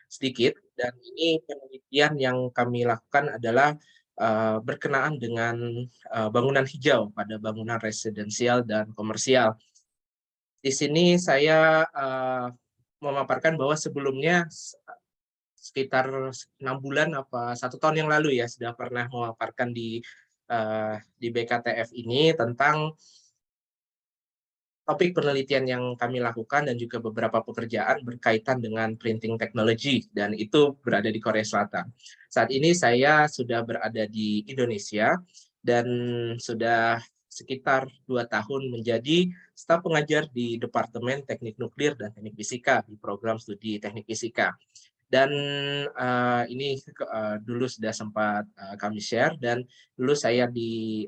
sedikit. Dan ini penelitian yang kami lakukan adalah berkenaan dengan bangunan hijau pada bangunan residensial dan komersial. Di sini saya memaparkan bahwa sebelumnya sekitar 6 bulan apa 1 tahun yang lalu ya sudah pernah memaparkan di BKTF ini tentang topik penelitian yang kami lakukan dan juga beberapa pekerjaan berkaitan dengan printing technology dan itu berada di Korea Selatan. Saat ini saya sudah berada di Indonesia dan sudah sekitar 2 tahun menjadi staf pengajar di Departemen Teknik Nuklir dan Teknik Fisika di program studi Teknik Fisika. Dan ini dulu sudah sempat kami share dan dulu saya di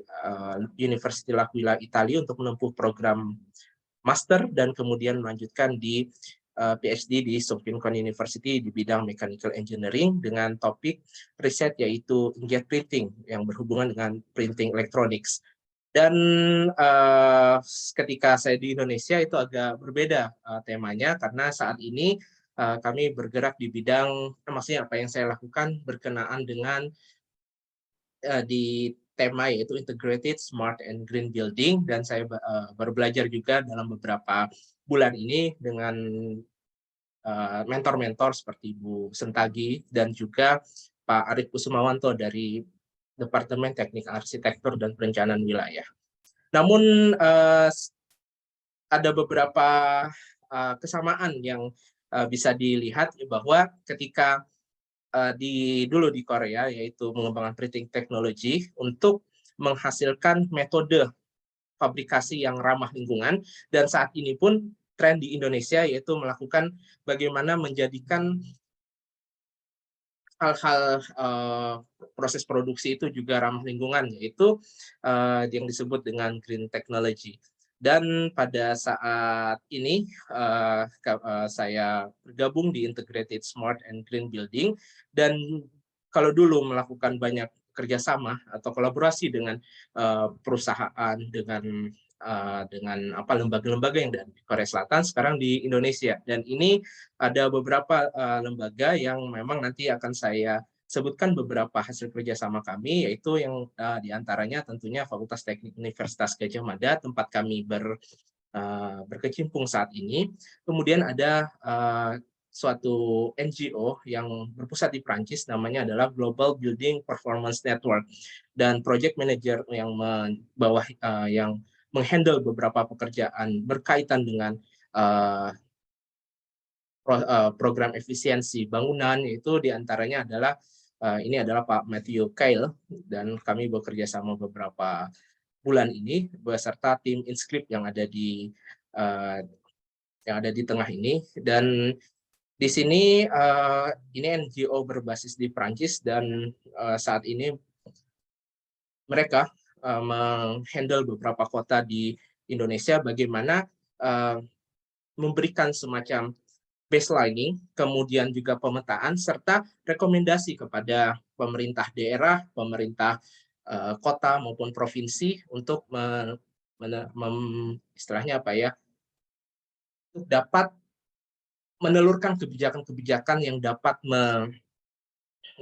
University L'Aquila Italia untuk menempuh program master dan kemudian melanjutkan di PhD di Southampton University di bidang Mechanical Engineering dengan topik riset yaitu inkjet printing yang berhubungan dengan printing electronics. Dan ketika saya di Indonesia itu agak berbeda temanya karena saat ini kami bergerak di bidang, maksudnya apa yang saya lakukan berkenaan dengan di tema yaitu Integrated Smart and Green Building dan saya baru belajar juga dalam beberapa bulan ini dengan mentor-mentor seperti Bu Sentagi dan juga Pak Arief Kusumawanto dari Departemen Teknik Arsitektur dan Perencanaan Wilayah. Namun ada beberapa kesamaan yang bisa dilihat bahwa ketika dulu di Korea yaitu mengembangkan printing technology untuk menghasilkan metode fabrikasi yang ramah lingkungan dan saat ini pun tren di Indonesia yaitu melakukan bagaimana menjadikan hal-hal proses produksi itu juga ramah lingkungan yaitu yang disebut dengan green technology. Dan pada saat ini saya bergabung di Integrated Smart and Green Building dan kalau dulu melakukan banyak kerjasama atau kolaborasi dengan perusahaan dengan lembaga-lembaga yang dari Korea Selatan sekarang di Indonesia dan ini ada beberapa lembaga yang memang nanti akan saya sebutkan beberapa hasil kerjasama kami, yaitu yang diantaranya tentunya Fakultas Teknik Universitas Gadjah Mada, tempat kami berkecimpung saat ini. Kemudian ada suatu NGO yang berpusat di Prancis, namanya adalah Global Building Performance Network. Dan project manager yang yang menghandle beberapa pekerjaan berkaitan dengan program efisiensi bangunan itu diantaranya adalah ini adalah Pak Matthew Kyle dan kami bekerja sama beberapa bulan ini beserta tim Inscript yang ada di tengah ini dan di sini ini NGO berbasis di Prancis dan saat ini mereka menghandle beberapa kota di Indonesia bagaimana memberikan semacam baselining, kemudian juga pemetaan, serta rekomendasi kepada pemerintah daerah, pemerintah kota maupun provinsi untuk istilahnya apa ya, untuk dapat menelurkan kebijakan-kebijakan yang dapat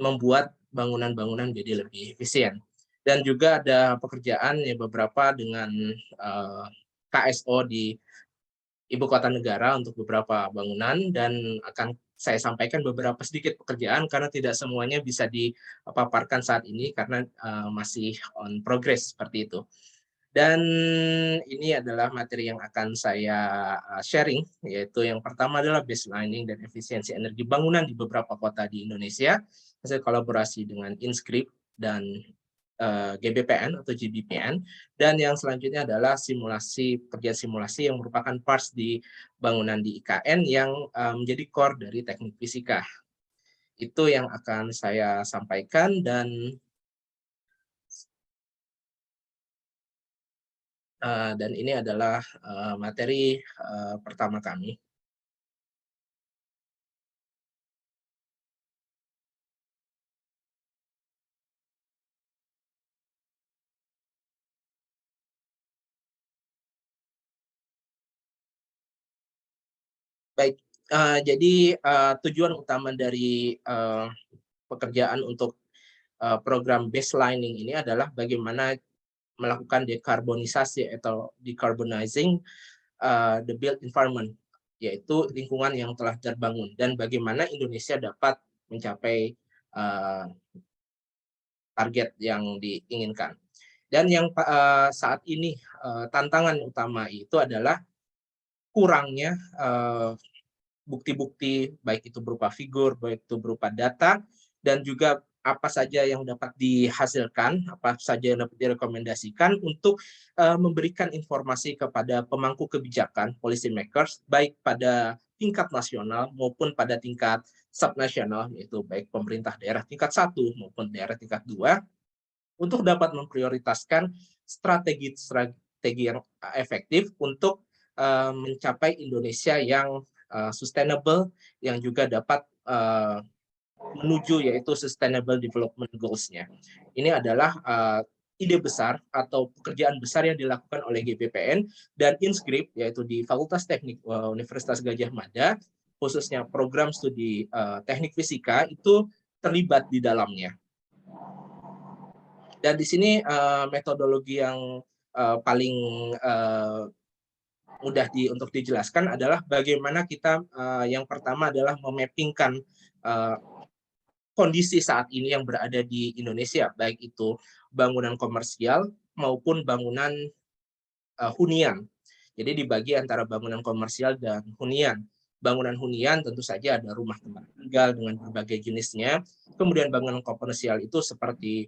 membuat bangunan-bangunan jadi lebih efisien. Dan juga ada pekerjaan ya beberapa dengan KSO di ibu kota negara untuk beberapa bangunan dan akan saya sampaikan beberapa sedikit pekerjaan karena tidak semuanya bisa dipaparkan saat ini karena masih on progress seperti itu. Dan ini adalah materi yang akan saya sharing, yaitu yang pertama adalah baselining dan efisiensi energi bangunan di beberapa kota di Indonesia, hasil kolaborasi dengan Inscript dan GBPN atau GBPN, dan yang selanjutnya adalah kerja simulasi yang merupakan parts di bangunan di IKN yang menjadi core dari teknik fisika. Itu yang akan saya sampaikan dan ini adalah materi pertama kami. Baik, Jadi tujuan utama dari pekerjaan untuk program baselining ini adalah bagaimana melakukan dekarbonisasi atau decarbonizing the built environment, yaitu lingkungan yang telah terbangun, dan bagaimana Indonesia dapat mencapai target yang diinginkan. Dan yang saat ini tantangan utama itu adalah kurangnya bukti-bukti, baik itu berupa figur, baik itu berupa data, dan juga apa saja yang dapat dihasilkan, apa saja yang dapat direkomendasikan untuk memberikan informasi kepada pemangku kebijakan, policy makers, baik pada tingkat nasional maupun pada tingkat subnasional, yaitu baik pemerintah daerah tingkat 1 maupun daerah tingkat 2, untuk dapat memprioritaskan strategi yang efektif untuk mencapai Indonesia yang sustainable, yang juga dapat menuju yaitu Sustainable Development Goals-nya. Ini adalah ide besar atau pekerjaan besar yang dilakukan oleh GPPN dan Inscript, yaitu di Fakultas Teknik Universitas Gadjah Mada, khususnya program studi teknik fisika, itu terlibat di dalamnya. Dan di sini metodologi yang paling mudah untuk dijelaskan adalah bagaimana kita yang pertama adalah memappingkan kondisi saat ini yang berada di Indonesia, baik itu bangunan komersial maupun bangunan hunian. Jadi dibagi antara bangunan komersial dan hunian. Bangunan hunian tentu saja ada rumah tempat tinggal dengan berbagai jenisnya. Kemudian bangunan komersial itu seperti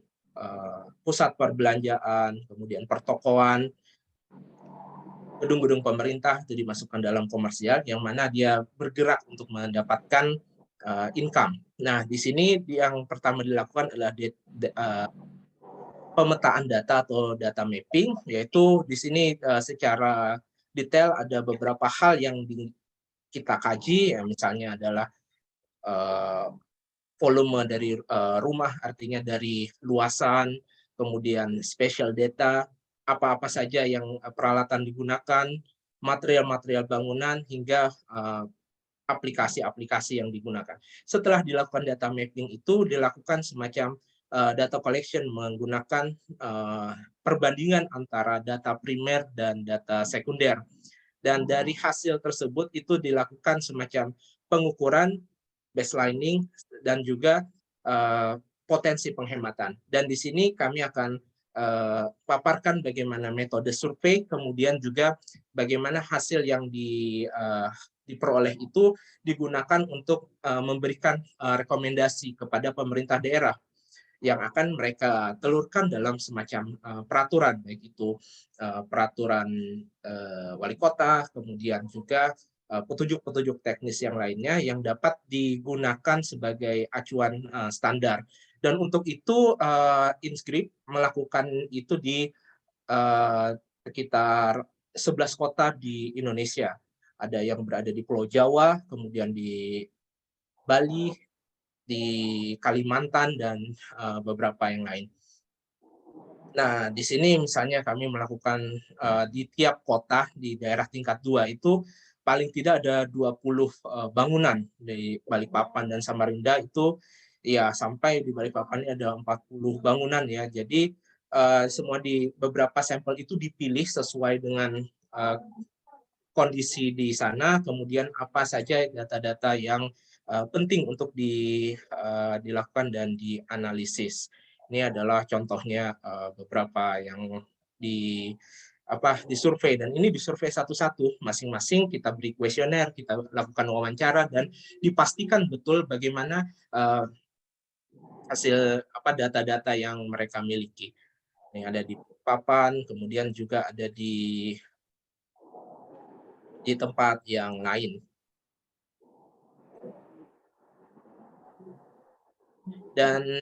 pusat perbelanjaan, kemudian pertokoan, gedung-gedung pemerintah itu dimasukkan dalam komersial, yang mana dia bergerak untuk mendapatkan income. Nah, di sini yang pertama dilakukan adalah pemetaan data atau data mapping, yaitu di sini secara detail ada beberapa hal yang kita kaji, ya, misalnya adalah volume dari rumah, artinya dari luasan, kemudian spatial data, apa-apa saja yang peralatan digunakan, material-material bangunan, hingga aplikasi-aplikasi yang digunakan. Setelah dilakukan data mapping itu, dilakukan semacam data collection menggunakan perbandingan antara data primer dan data sekunder. Dan dari hasil tersebut itu dilakukan semacam pengukuran baselining dan juga potensi penghematan. Dan di sini kami akan paparkan bagaimana metode survei, kemudian juga bagaimana hasil yang diperoleh itu digunakan untuk memberikan rekomendasi kepada pemerintah daerah yang akan mereka telurkan dalam semacam peraturan, baik itu peraturan wali kota, kemudian juga petunjuk-petunjuk teknis yang lainnya yang dapat digunakan sebagai acuan standar. Dan untuk itu Inscript melakukan itu di sekitar 11 kota di Indonesia. Ada yang berada di Pulau Jawa, kemudian di Bali, di Kalimantan, dan beberapa yang lain. Nah, di sini misalnya kami melakukan di tiap kota di daerah tingkat 2 itu paling tidak ada 20 bangunan. Di Balikpapan dan Samarinda itu ya sampai di Balikpapan ini ada 40 bangunan ya. Jadi semua di beberapa sampel itu dipilih sesuai dengan kondisi di sana, kemudian apa saja data-data yang penting untuk dilakukan dan dianalisis. Ini adalah contohnya beberapa yang disurvei, dan ini disurvei satu-satu, masing-masing kita beri kuesioner, kita lakukan wawancara, dan dipastikan betul bagaimana hasil data-data yang mereka miliki. Ini ada di papan, kemudian juga ada di tempat yang lain. Dan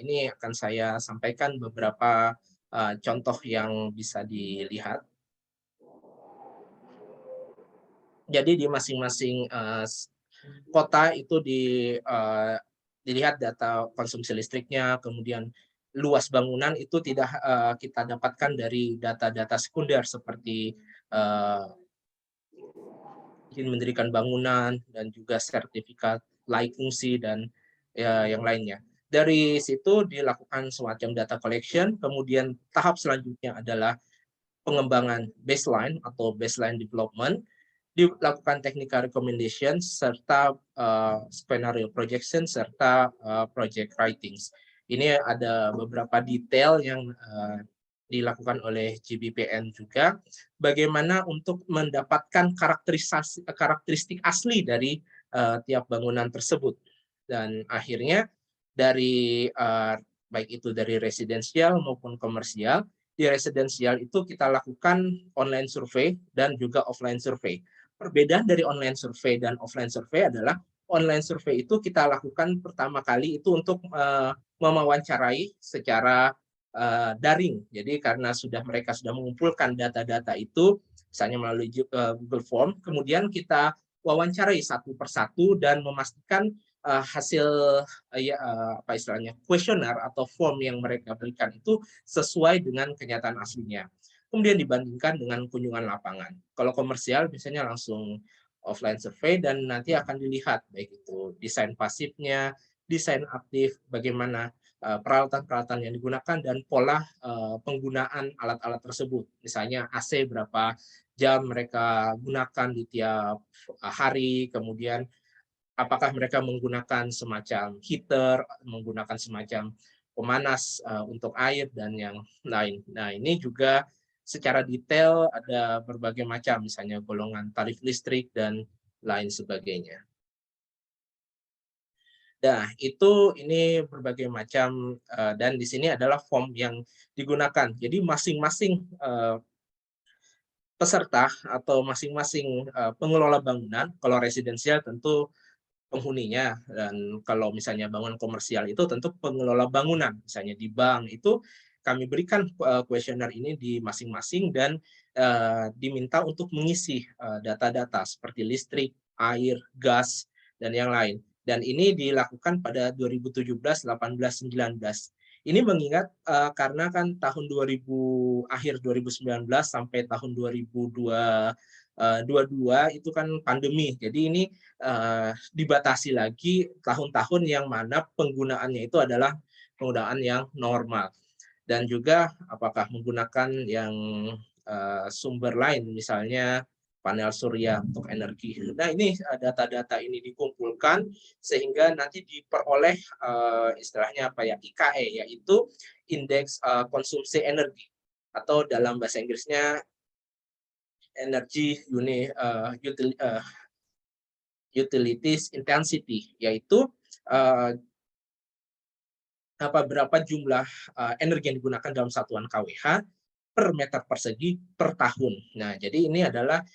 ini akan saya sampaikan beberapa contoh yang bisa dilihat. Jadi di masing-masing kota itu dilihat data konsumsi listriknya, kemudian luas bangunan itu tidak kita dapatkan dari data-data sekunder seperti izin mendirikan bangunan, dan juga sertifikat layak fungsi dan ya, yang lainnya. Dari situ dilakukan semacam data collection, kemudian tahap selanjutnya adalah pengembangan baseline atau baseline development, dilakukan technical recommendation serta scenario projection serta project writings. Ini ada beberapa detail yang dilakukan oleh GBPN juga, bagaimana untuk mendapatkan karakteristik asli dari tiap bangunan tersebut. Dan akhirnya dari baik itu dari residensial maupun komersial, di residensial itu kita lakukan online survei dan juga offline survei. Perbedaan dari online survei dan offline survei adalah online survei itu kita lakukan pertama kali itu untuk mewawancarai secara daring. Jadi karena mereka sudah mengumpulkan data-data itu, misalnya melalui Google Form, kemudian kita wawancarai satu persatu dan memastikan hasil apa istilahnya kuesioner atau form yang mereka berikan itu sesuai dengan kenyataan aslinya. Kemudian dibandingkan dengan kunjungan lapangan. Kalau komersial biasanya langsung offline survei dan nanti akan dilihat baik itu desain pasifnya, desain aktif, bagaimana peralatan-peralatan yang digunakan dan pola penggunaan alat-alat tersebut. Misalnya AC berapa jam mereka gunakan di tiap hari, kemudian apakah mereka menggunakan semacam heater, menggunakan semacam pemanas untuk air dan yang lain. Nah, ini juga secara detail ada berbagai macam, misalnya golongan tarif listrik dan lain sebagainya. Nah, ini berbagai macam dan di sini adalah form yang digunakan. Jadi masing-masing peserta atau masing-masing pengelola bangunan, kalau residensial tentu penghuninya, dan kalau misalnya bangunan komersial itu tentu pengelola bangunan. Misalnya di bank itu kami berikan kuesioner ini di masing-masing dan diminta untuk mengisi data-data seperti listrik, air, gas, dan yang lain. Dan ini dilakukan pada 2017, 18, 19. Ini mengingat karena kan tahun 2000 akhir 2019 sampai tahun 2022 itu kan pandemi. Jadi ini dibatasi lagi tahun-tahun yang mana penggunaannya itu adalah penggunaan yang normal. Dan juga apakah menggunakan yang sumber lain, misalnya panel surya untuk energi. Nah, ini data-data ini dikumpulkan sehingga nanti diperoleh istilahnya apa ya, IKE, yaitu indeks konsumsi energi, atau dalam bahasa Inggrisnya energy utilities intensity, yaitu berapa jumlah energi yang digunakan dalam satuan KWH per meter persegi per tahun. Nah, jadi ini adalah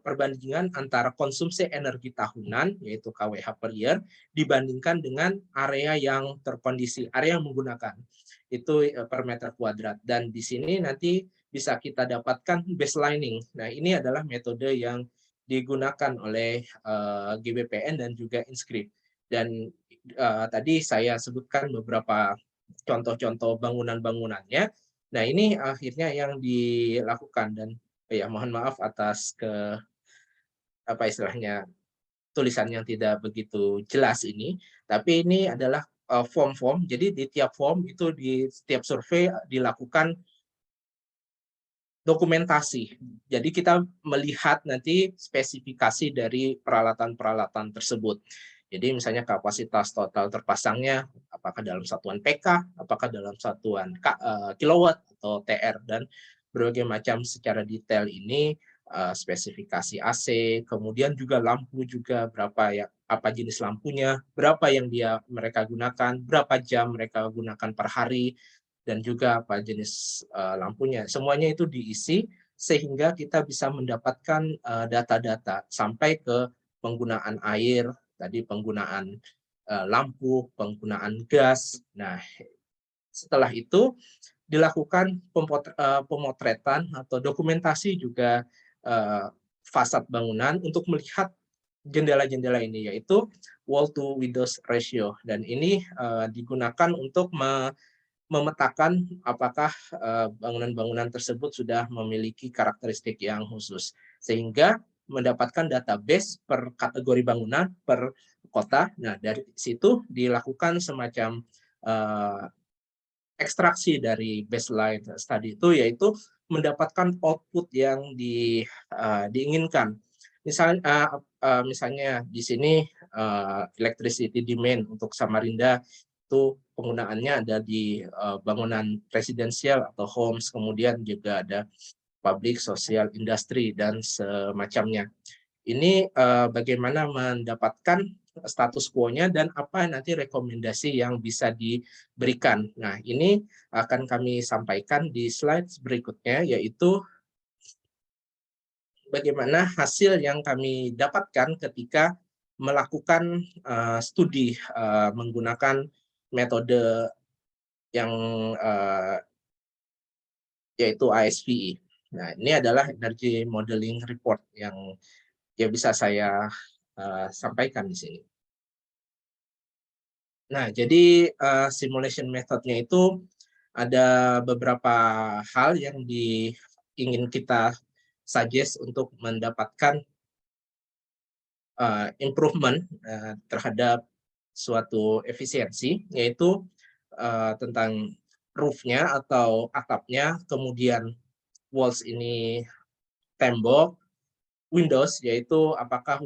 perbandingan antara konsumsi energi tahunan, yaitu KWH per year, dibandingkan dengan area yang terkondisi, area yang menggunakan. Itu per meter kuadrat. Dan di sini nanti bisa kita dapatkan baselining. Nah, ini adalah metode yang digunakan oleh GBPN dan juga Inscript. Dan tadi saya sebutkan beberapa contoh-contoh bangunan-bangunannya. Nah, ini akhirnya yang dilakukan, dan ya mohon maaf atas apa istilahnya tulisan yang tidak begitu jelas ini, tapi ini adalah form-form. Jadi di tiap form itu di setiap survei dilakukan dokumentasi. Jadi kita melihat nanti spesifikasi dari peralatan-peralatan tersebut. Jadi misalnya kapasitas total terpasangnya apakah dalam satuan PK, apakah dalam satuan kilowatt atau TR, dan berbagai macam secara detail ini spesifikasi AC, kemudian juga lampu juga berapa ya, apa jenis lampunya, berapa yang mereka gunakan, berapa jam mereka gunakan per hari, dan juga apa jenis lampunya. Semuanya itu diisi sehingga kita bisa mendapatkan data-data sampai ke penggunaan air, tadi penggunaan lampu, penggunaan gas. Nah, setelah itu dilakukan pemotretan atau dokumentasi juga fasad bangunan untuk melihat jendela-jendela ini, yaitu wall to windows ratio. Dan ini digunakan untuk memetakan apakah bangunan-bangunan tersebut sudah memiliki karakteristik yang khusus. Sehingga mendapatkan database per kategori bangunan, per kota. Nah, dari situ dilakukan semacam ekstraksi dari baseline study itu, yaitu mendapatkan output yang diinginkan. Misalnya di sini electricity demand untuk Samarinda itu penggunaannya ada di bangunan residensial atau homes, kemudian juga ada public, social, industri, dan semacamnya. Ini bagaimana mendapatkan status quo-nya dan apa nanti rekomendasi yang bisa diberikan. Nah, ini akan kami sampaikan di slide berikutnya, yaitu bagaimana hasil yang kami dapatkan ketika melakukan studi menggunakan metode yang yaitu ASVE. Nah, ini adalah Energy Modeling Report yang ya bisa saya sampaikan di sini. Nah, jadi simulation methodnya itu ada beberapa hal yang ingin kita suggest untuk mendapatkan improvement terhadap suatu efisiensi, yaitu tentang roof-nya atau atapnya, kemudian walls ini tembok, windows, yaitu apakah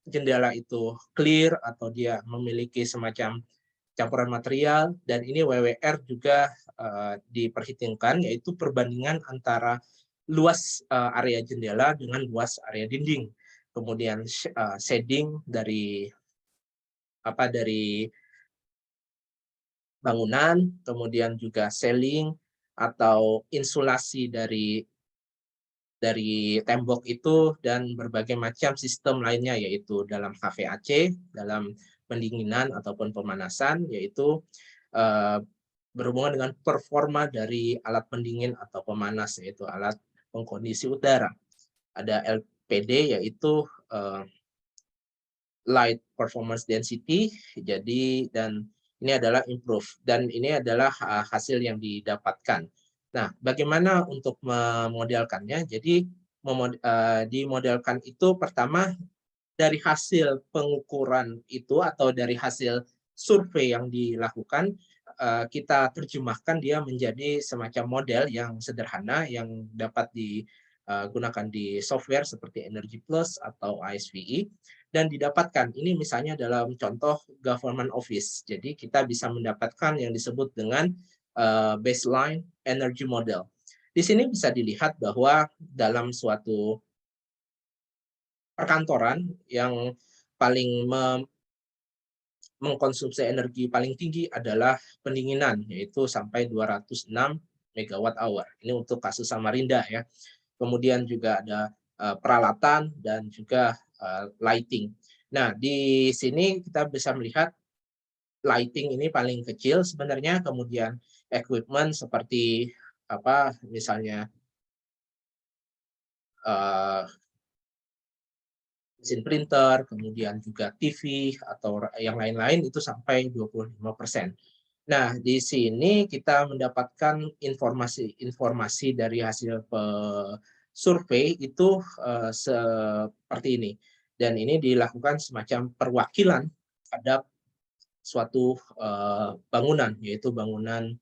jendela itu clear atau dia memiliki semacam campuran material, dan ini WWR juga diperhitungkan, yaitu perbandingan antara luas area jendela dengan luas area dinding. Kemudian shading dari bangunan, kemudian juga ceiling atau insulasi dari tembok itu, dan berbagai macam sistem lainnya, yaitu dalam HVAC, dalam pendinginan ataupun pemanasan, yaitu berhubungan dengan performa dari alat pendingin atau pemanas, yaitu alat pengkondisi udara. Ada LPD, yaitu Light Performance Density, dan ini adalah improve, dan ini adalah hasil yang didapatkan. Nah, bagaimana untuk memodelkannya? Jadi dimodelkan itu pertama dari hasil pengukuran itu atau dari hasil survei yang dilakukan, kita terjemahkan dia menjadi semacam model yang sederhana yang dapat digunakan di software seperti Energy Plus atau ASVE, dan didapatkan ini misalnya dalam contoh government office. Jadi kita bisa mendapatkan yang disebut dengan baseline energy model. Di sini bisa dilihat bahwa dalam suatu perkantoran yang paling mengkonsumsi energi paling tinggi adalah pendinginan, yaitu sampai 206 megawatt hour. Ini untuk kasus Samarinda ya. Kemudian juga ada peralatan dan juga lighting. Nah, di sini kita bisa melihat lighting ini paling kecil sebenarnya, kemudian equipment seperti misalnya mesin printer, kemudian juga TV atau yang lain-lain itu sampai 25%. Nah, di sini kita mendapatkan informasi dari hasil survei itu seperti ini. Dan ini dilakukan semacam perwakilan terhadap suatu bangunan, yaitu bangunan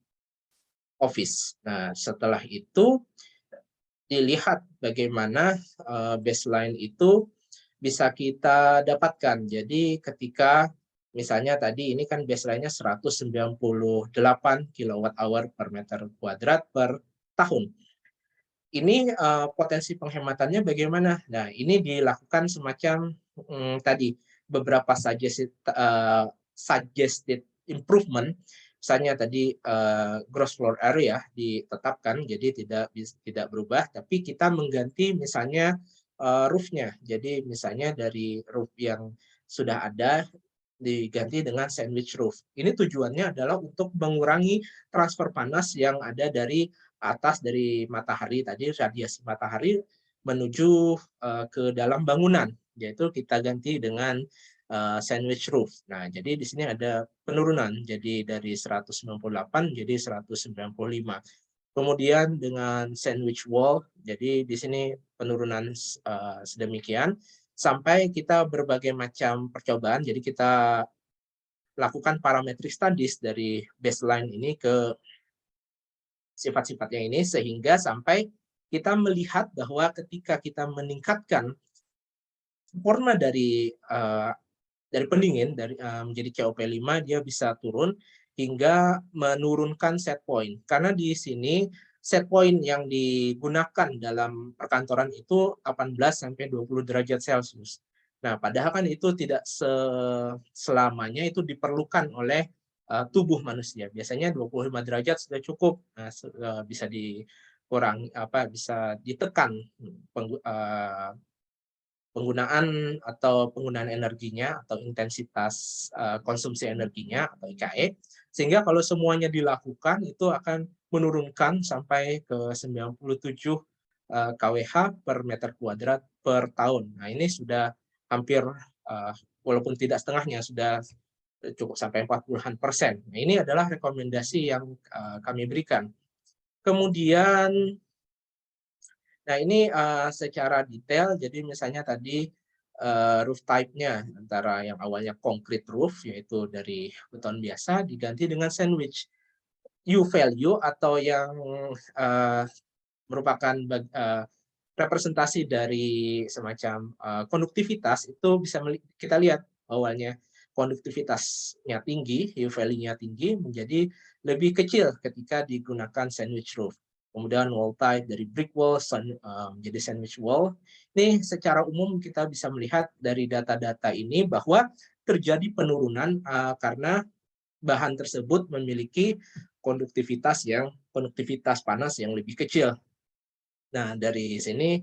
office. Nah, setelah itu dilihat bagaimana baseline itu bisa kita dapatkan. Jadi ketika misalnya tadi ini kan baseline-nya 198 kWh per meter kuadrat per tahun. Ini potensi penghematannya bagaimana? Nah, ini dilakukan semacam tadi beberapa suggested improvement. Misalnya tadi gross floor area ditetapkan, jadi tidak berubah, tapi kita mengganti misalnya roof-nya. Jadi misalnya dari roof yang sudah ada diganti dengan sandwich roof. Ini tujuannya adalah untuk mengurangi transfer panas yang ada dari atas, dari matahari tadi, radiasi matahari menuju ke dalam bangunan, yaitu kita ganti dengan sandwich roof. Nah, jadi di sini ada penurunan, jadi dari 198 jadi 195. Kemudian dengan sandwich wall, jadi di sini penurunan sedemikian sampai kita berbagai macam percobaan. Jadi kita lakukan parametric studies dari baseline ini ke sifat-sifatnya ini sehingga sampai kita melihat bahwa ketika kita meningkatkan performa dari pendingin menjadi COP5 dia bisa turun hingga menurunkan set point. Karena di sini set point yang digunakan dalam perkantoran itu 18 sampai 20 derajat Celcius. Nah, padahal kan itu tidak selamanya itu diperlukan oleh tubuh manusia. Biasanya 25 derajat sudah cukup. Nah, bisa dikurangi bisa ditekan penggunaan energinya atau intensitas konsumsi energinya atau IKE, sehingga kalau semuanya dilakukan itu akan menurunkan sampai ke 97 kWh per meter kuadrat per tahun. Nah, ini sudah hampir walaupun tidak setengahnya sudah cukup sampai 40-an%. Nah, ini adalah rekomendasi yang kami berikan. Kemudian nah, ini secara detail, jadi misalnya tadi roof type-nya antara yang awalnya concrete roof, yaitu dari beton biasa, diganti dengan sandwich. U value atau yang merupakan representasi dari semacam konduktivitas, itu bisa kita lihat awalnya konduktivitasnya tinggi, U value-nya tinggi, menjadi lebih kecil ketika digunakan sandwich roof. Kemudian wall type dari brick wall menjadi sandwich wall. Ini secara umum kita bisa melihat dari data-data ini bahwa terjadi penurunan karena bahan tersebut memiliki konduktivitas panas yang lebih kecil. Nah, dari sini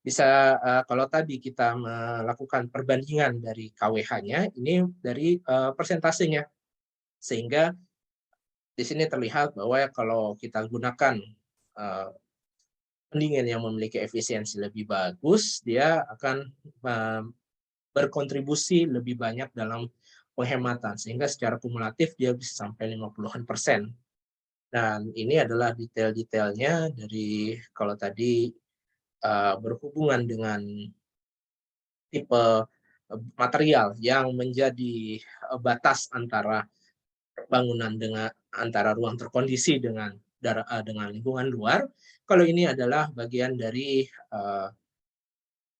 bisa kalau tadi kita melakukan perbandingan dari KWH-nya, ini dari persentasenya. Sehingga di sini terlihat bahwa kalau kita gunakan pendingin yang memiliki efisiensi lebih bagus, dia akan berkontribusi lebih banyak dalam penghematan, sehingga secara kumulatif dia bisa sampai 50-an%. Dan ini adalah detail-detailnya dari kalau tadi berhubungan dengan tipe material yang menjadi batas antara bangunan dengan antara ruang terkondisi dengan lingkungan luar. Kalau ini adalah bagian dari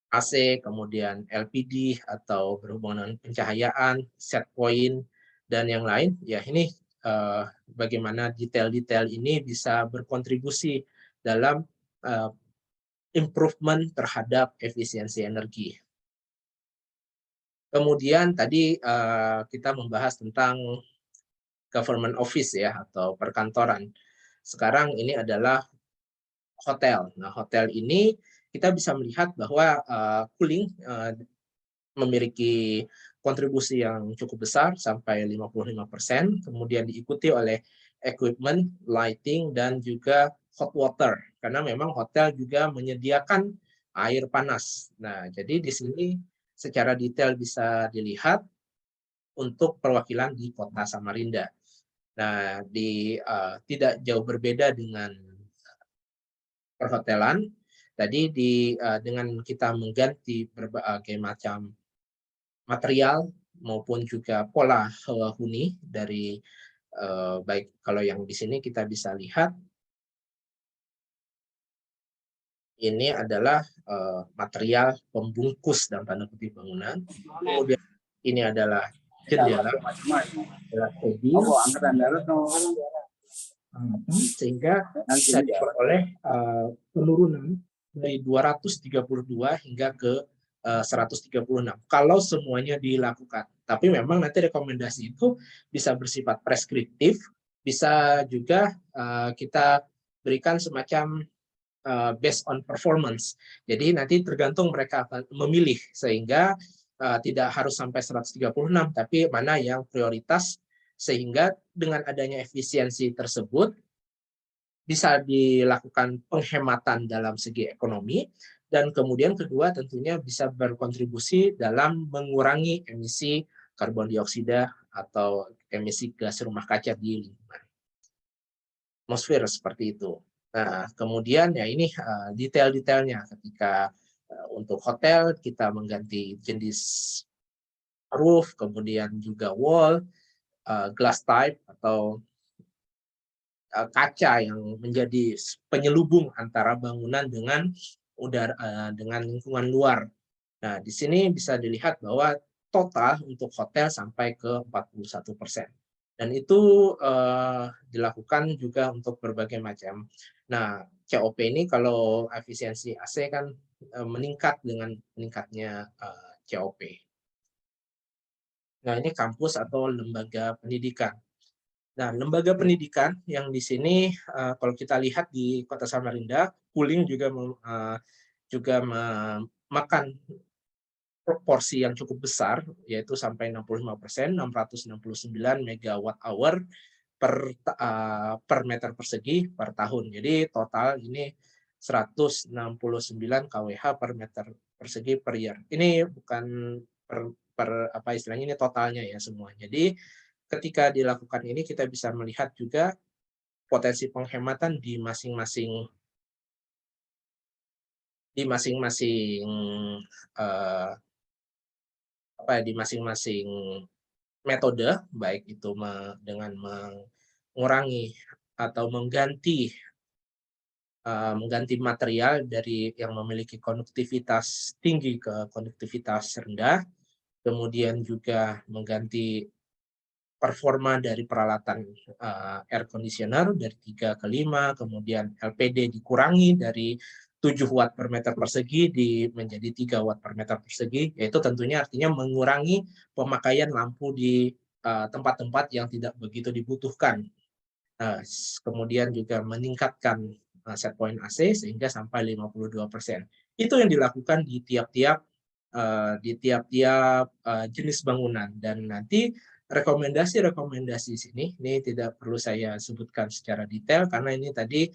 AC, kemudian LPD atau berhubungan dengan pencahayaan, set point, dan yang lain. Ya, ini bagaimana detail-detail ini bisa berkontribusi dalam improvement terhadap efisiensi energi. Kemudian tadi kita membahas tentang government office ya atau perkantoran. Sekarang ini adalah hotel. Nah, hotel ini kita bisa melihat bahwa cooling memiliki kontribusi yang cukup besar sampai 55%, kemudian diikuti oleh equipment, lighting, dan juga hot water. Karena memang hotel juga menyediakan air panas. Nah, jadi di sini secara detail bisa dilihat untuk perwakilan di Kota Samarinda. Nah, tidak jauh berbeda dengan perhotelan. Tadi dengan kita mengganti berbagai macam material maupun juga pola huni dari baik kalau yang di sini kita bisa lihat ini adalah material pembungkus dalam tanda kutip bangunan. Kemudian ini adalah jendela, sehingga bisa diperoleh penurunan dari 232 hingga ke 136 kalau semuanya dilakukan. Tapi memang nanti rekomendasi itu bisa bersifat preskriptif, bisa juga kita berikan semacam based on performance. Jadi nanti tergantung mereka akan memilih, sehingga tidak harus sampai 136, tapi mana yang prioritas, sehingga dengan adanya efisiensi tersebut bisa dilakukan penghematan dalam segi ekonomi, dan kemudian kedua tentunya bisa berkontribusi dalam mengurangi emisi karbon dioksida atau emisi gas rumah kaca di lingkungan atmosfer seperti itu. Nah, kemudian ya ini detail-detailnya ketika untuk hotel kita mengganti jenis roof, kemudian juga wall, glass type atau kaca yang menjadi penyelubung antara bangunan dengan dengan lingkungan luar. Nah, di sini bisa dilihat bahwa total untuk hotel sampai ke 41%. Dan itu dilakukan juga untuk berbagai macam. Nah, COP ini kalau efisiensi AC kan meningkat dengan meningkatnya COP. Nah, ini kampus atau lembaga pendidikan. Nah, lembaga pendidikan yang di sini kalau kita lihat di Kota Samarinda, Kuling juga memakan proporsi yang cukup besar, yaitu sampai 65%, 669 megawatt hour per meter persegi per tahun. Jadi total ini 169 kWh per meter persegi per year. Ini bukan apa istilahnya, ini totalnya ya semua. Jadi ketika dilakukan ini kita bisa melihat juga potensi penghematan di masing-masing di masing-masing metode, baik itu dengan mengurangi atau mengganti material dari yang memiliki konduktivitas tinggi ke konduktivitas rendah, kemudian juga mengganti performa dari peralatan air conditioner dari 3 ke 5, kemudian LPD dikurangi dari 7 watt per meter persegi menjadi 3 watt per meter persegi, yaitu tentunya artinya mengurangi pemakaian lampu di tempat-tempat yang tidak begitu dibutuhkan. Kemudian juga meningkatkan set point AC sehingga sampai 52%. Itu yang dilakukan di tiap-tiap jenis bangunan, dan nanti rekomendasi sini ini tidak perlu saya sebutkan secara detail karena ini tadi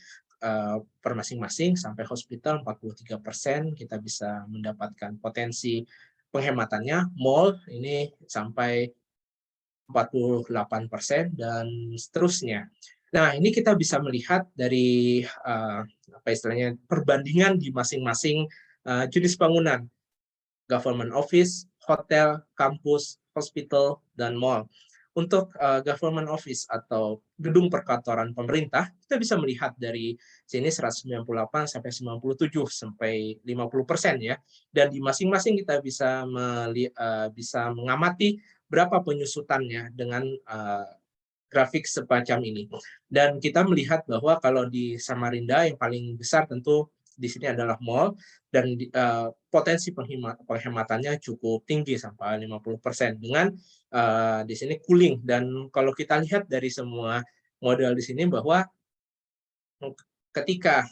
per masing-masing sampai hospital 43% kita bisa mendapatkan potensi penghematannya, mall ini sampai 48% dan seterusnya. Nah, ini kita bisa melihat dari apa istilahnya perbandingan di masing-masing jenis bangunan. Government office, hotel, kampus, hospital, dan mall. Untuk government office atau gedung perkantoran pemerintah, kita bisa melihat dari sini 198 sampai 97 sampai 50% ya. Dan di masing-masing kita bisa mengamati berapa penyusutannya dengan grafik semacam ini. Dan kita melihat bahwa kalau di Samarinda yang paling besar tentu di sini adalah mall, dan potensi penghematannya cukup tinggi sampai 50% dengan di sini Kuling. Dan kalau kita lihat dari semua model di sini bahwa ketika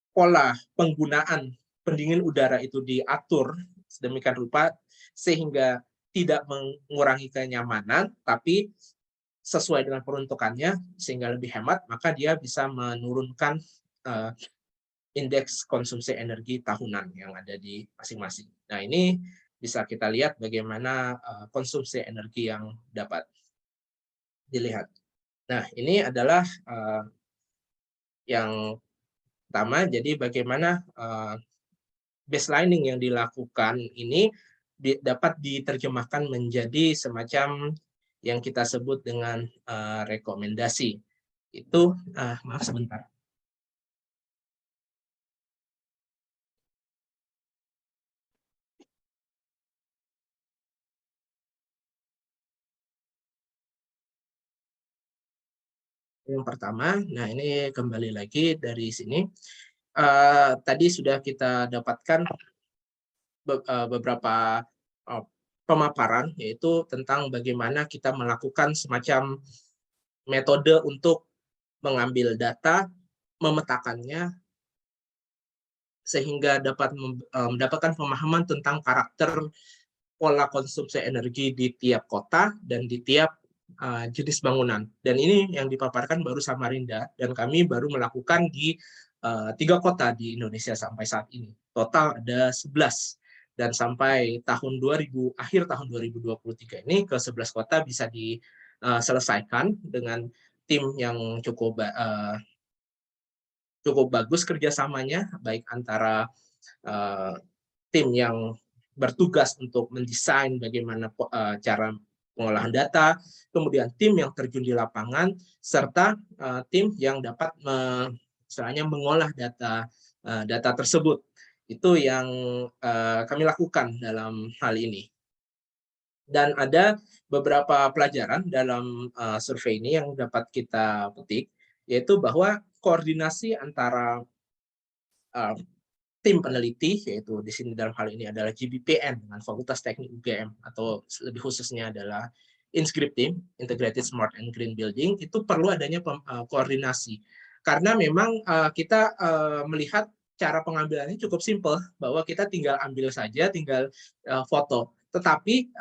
pola penggunaan pendingin udara itu diatur sedemikian rupa sehingga tidak mengurangi kenyamanan, tapi sesuai dengan peruntukannya sehingga lebih hemat, maka dia bisa menurunkan indeks konsumsi energi tahunan yang ada di masing-masing. Nah, ini bisa kita lihat bagaimana konsumsi energi yang dapat dilihat. Nah, ini adalah yang pertama, jadi bagaimana baselining yang dilakukan ini dapat diterjemahkan menjadi semacam yang kita sebut dengan rekomendasi. Itu, maaf sebentar. Yang pertama, nah ini kembali lagi dari sini. Tadi sudah kita dapatkan beberapa pemaparan, yaitu tentang bagaimana kita melakukan semacam metode untuk mengambil data, memetakannya, sehingga dapat mendapatkan pemahaman tentang karakter pola konsumsi energi di tiap kota dan di tiap jenis bangunan. Dan ini yang dipaparkan baru Samarinda, dan kami baru melakukan di 3 kota di Indonesia sampai saat ini. Total ada 11. Dan sampai akhir tahun 2023 ini ke 11 kota bisa diselesaikan dengan tim yang cukup cukup bagus kerjasamanya, baik antara tim yang bertugas untuk mendesain bagaimana cara pengolahan data, kemudian tim yang terjun di lapangan, serta tim yang dapat misalnya mengolah data tersebut. Itu yang kami lakukan dalam hal ini. Dan ada beberapa pelajaran dalam survei ini yang dapat kita petik, yaitu bahwa koordinasi antara tim peneliti, yaitu di sini dalam hal ini adalah GBPN dengan Fakultas Teknik UGM, atau lebih khususnya adalah INSGRIP Team, Integrated Smart and Green Building, itu perlu adanya koordinasi. Karena memang kita melihat cara pengambilannya cukup simpel, bahwa kita tinggal ambil saja, tinggal foto. Tetapi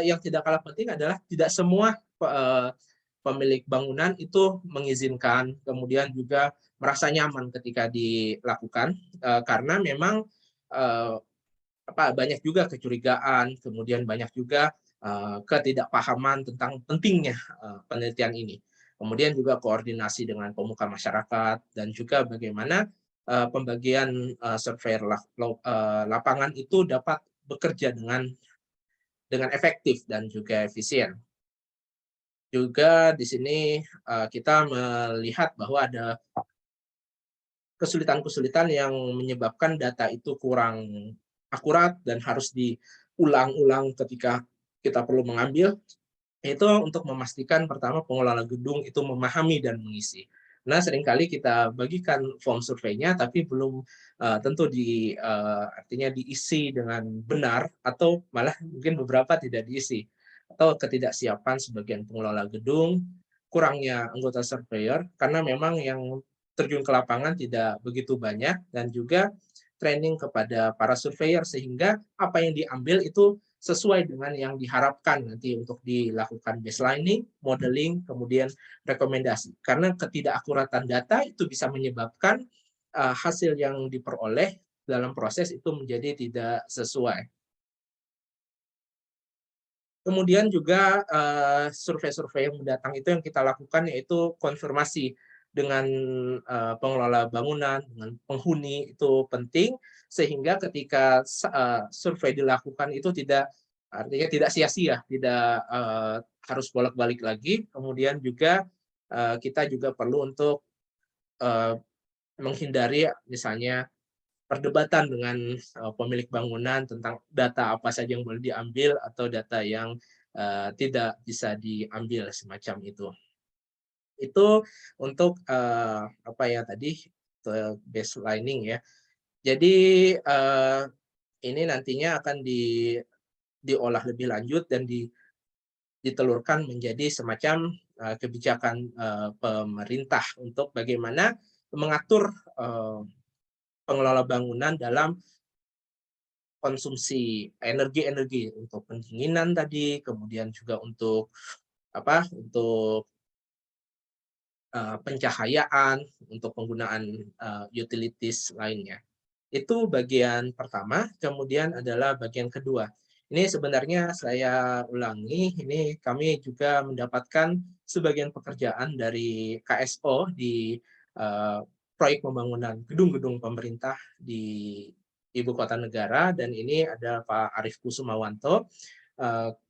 yang tidak kalah penting adalah tidak semua pemilik bangunan itu mengizinkan, kemudian juga merasa nyaman ketika dilakukan, karena memang banyak juga kecurigaan, kemudian banyak juga ketidakpahaman tentang pentingnya penelitian ini. Kemudian juga koordinasi dengan pemuka masyarakat, dan juga bagaimana pembagian surveyor lapangan itu dapat bekerja dengan efektif dan juga efisien. Juga di sini kita melihat bahwa ada kesulitan-kesulitan yang menyebabkan data itu kurang akurat dan harus diulang-ulang ketika kita perlu mengambil, itu untuk memastikan pertama pengelola gedung itu memahami dan mengisi. Nah, seringkali kita bagikan form surveinya tapi belum tentu artinya diisi dengan benar, atau malah mungkin beberapa tidak diisi, atau ketidaksiapan sebagian pengelola gedung, kurangnya anggota surveyor karena memang yang terjun ke lapangan tidak begitu banyak, dan juga training kepada para surveyor sehingga apa yang diambil itu sesuai dengan yang diharapkan nanti untuk dilakukan baselining, modeling, kemudian rekomendasi. Karena ketidakakuratan data itu bisa menyebabkan hasil yang diperoleh dalam proses itu menjadi tidak sesuai. Kemudian juga survei-survei yang mendatang itu yang kita lakukan yaitu konfirmasi dengan pengelola bangunan, dengan penghuni, itu penting sehingga ketika survei dilakukan itu artinya tidak sia-sia, tidak harus bolak-balik lagi. Kemudian juga kita juga perlu untuk menghindari misalnya perdebatan dengan pemilik bangunan tentang data apa saja yang boleh diambil atau data yang tidak bisa diambil, semacam itu. Itu untuk apa ya tadi, baselining ya. Jadi ini nantinya akan diolah lebih lanjut dan ditelurkan menjadi semacam kebijakan pemerintah untuk bagaimana mengatur pengelola bangunan dalam konsumsi energi untuk pendinginan tadi, kemudian juga untuk untuk pencahayaan, untuk penggunaan utilities lainnya. Itu bagian pertama, kemudian adalah bagian kedua. Ini sebenarnya saya ulangi, ini kami juga mendapatkan sebagian pekerjaan dari KSO di proyek pembangunan gedung-gedung pemerintah di Ibu Kota Negara, dan ini ada Pak Arief Kusumawanto,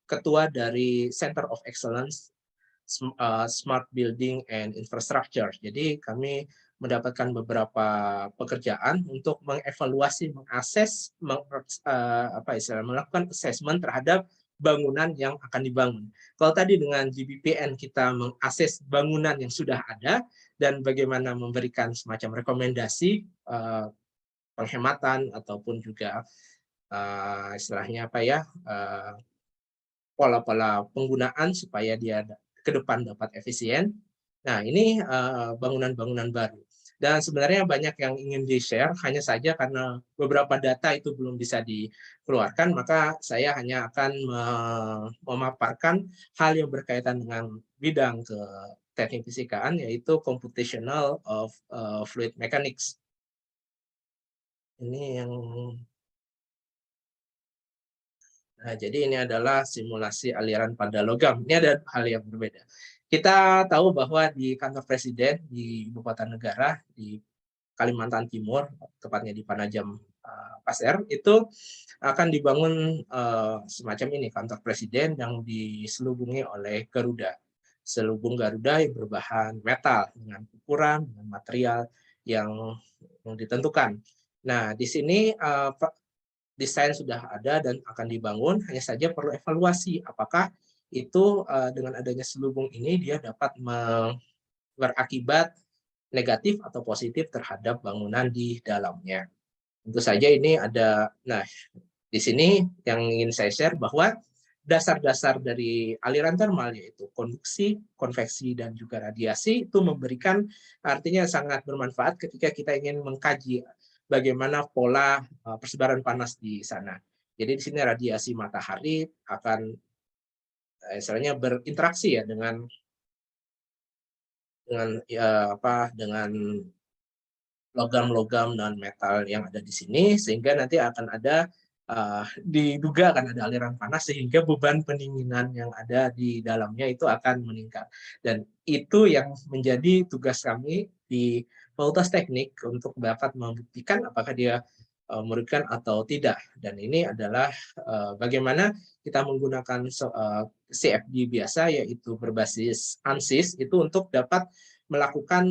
Ketua dari Center of Excellence Smart Building and Infrastructure. Jadi kami mendapatkan beberapa pekerjaan untuk mengevaluasi, mengakses, melakukan assessment terhadap bangunan yang akan dibangun. Kalau tadi dengan GBPN kita mengakses bangunan yang sudah ada dan bagaimana memberikan semacam rekomendasi penghematan ataupun juga istilahnya pola-pola penggunaan supaya dia ke depan dapat efisien. Nah, ini bangunan-bangunan baru. Dan sebenarnya banyak yang ingin di-share, hanya saja karena beberapa data itu belum bisa dikeluarkan, maka saya hanya akan memaparkan hal yang berkaitan dengan bidang ke teknik fisikaan, yaitu computational of fluid mechanics. Ini yang Nah, jadi ini adalah simulasi aliran pada logam. Ini ada hal yang berbeda. Kita tahu bahwa di kantor presiden di ibu kota negara, di Kalimantan Timur, tepatnya di Panajam Pasir, itu akan dibangun semacam ini, kantor presiden yang diselubungi oleh Garuda. Selubung Garuda yang berbahan metal dengan ukuran, dengan material yang ditentukan. Nah, di sini desain sudah ada dan akan dibangun, hanya saja perlu evaluasi apakah itu dengan adanya selubung ini dia dapat berakibat negatif atau positif terhadap bangunan di dalamnya. Tentu saja ini ada, nah di sini yang ingin saya share bahwa dasar-dasar dari aliran termal yaitu konduksi, konveksi, dan juga radiasi itu memberikan artinya sangat bermanfaat ketika kita ingin mengkaji bagaimana pola persebaran panas di sana. Jadi di sini radiasi matahari akan istilahnya berinteraksi ya dengan logam-logam dan metal yang ada di sini, sehingga nanti akan ada diduga akan ada aliran panas sehingga beban pendinginan yang ada di dalamnya itu akan meningkat. Dan itu yang menjadi tugas kami di Fakultas Teknik untuk dapat membuktikan apakah dia merugikan atau tidak. Dan ini adalah bagaimana kita menggunakan CFD biasa, yaitu berbasis ANSYS, itu untuk dapat melakukan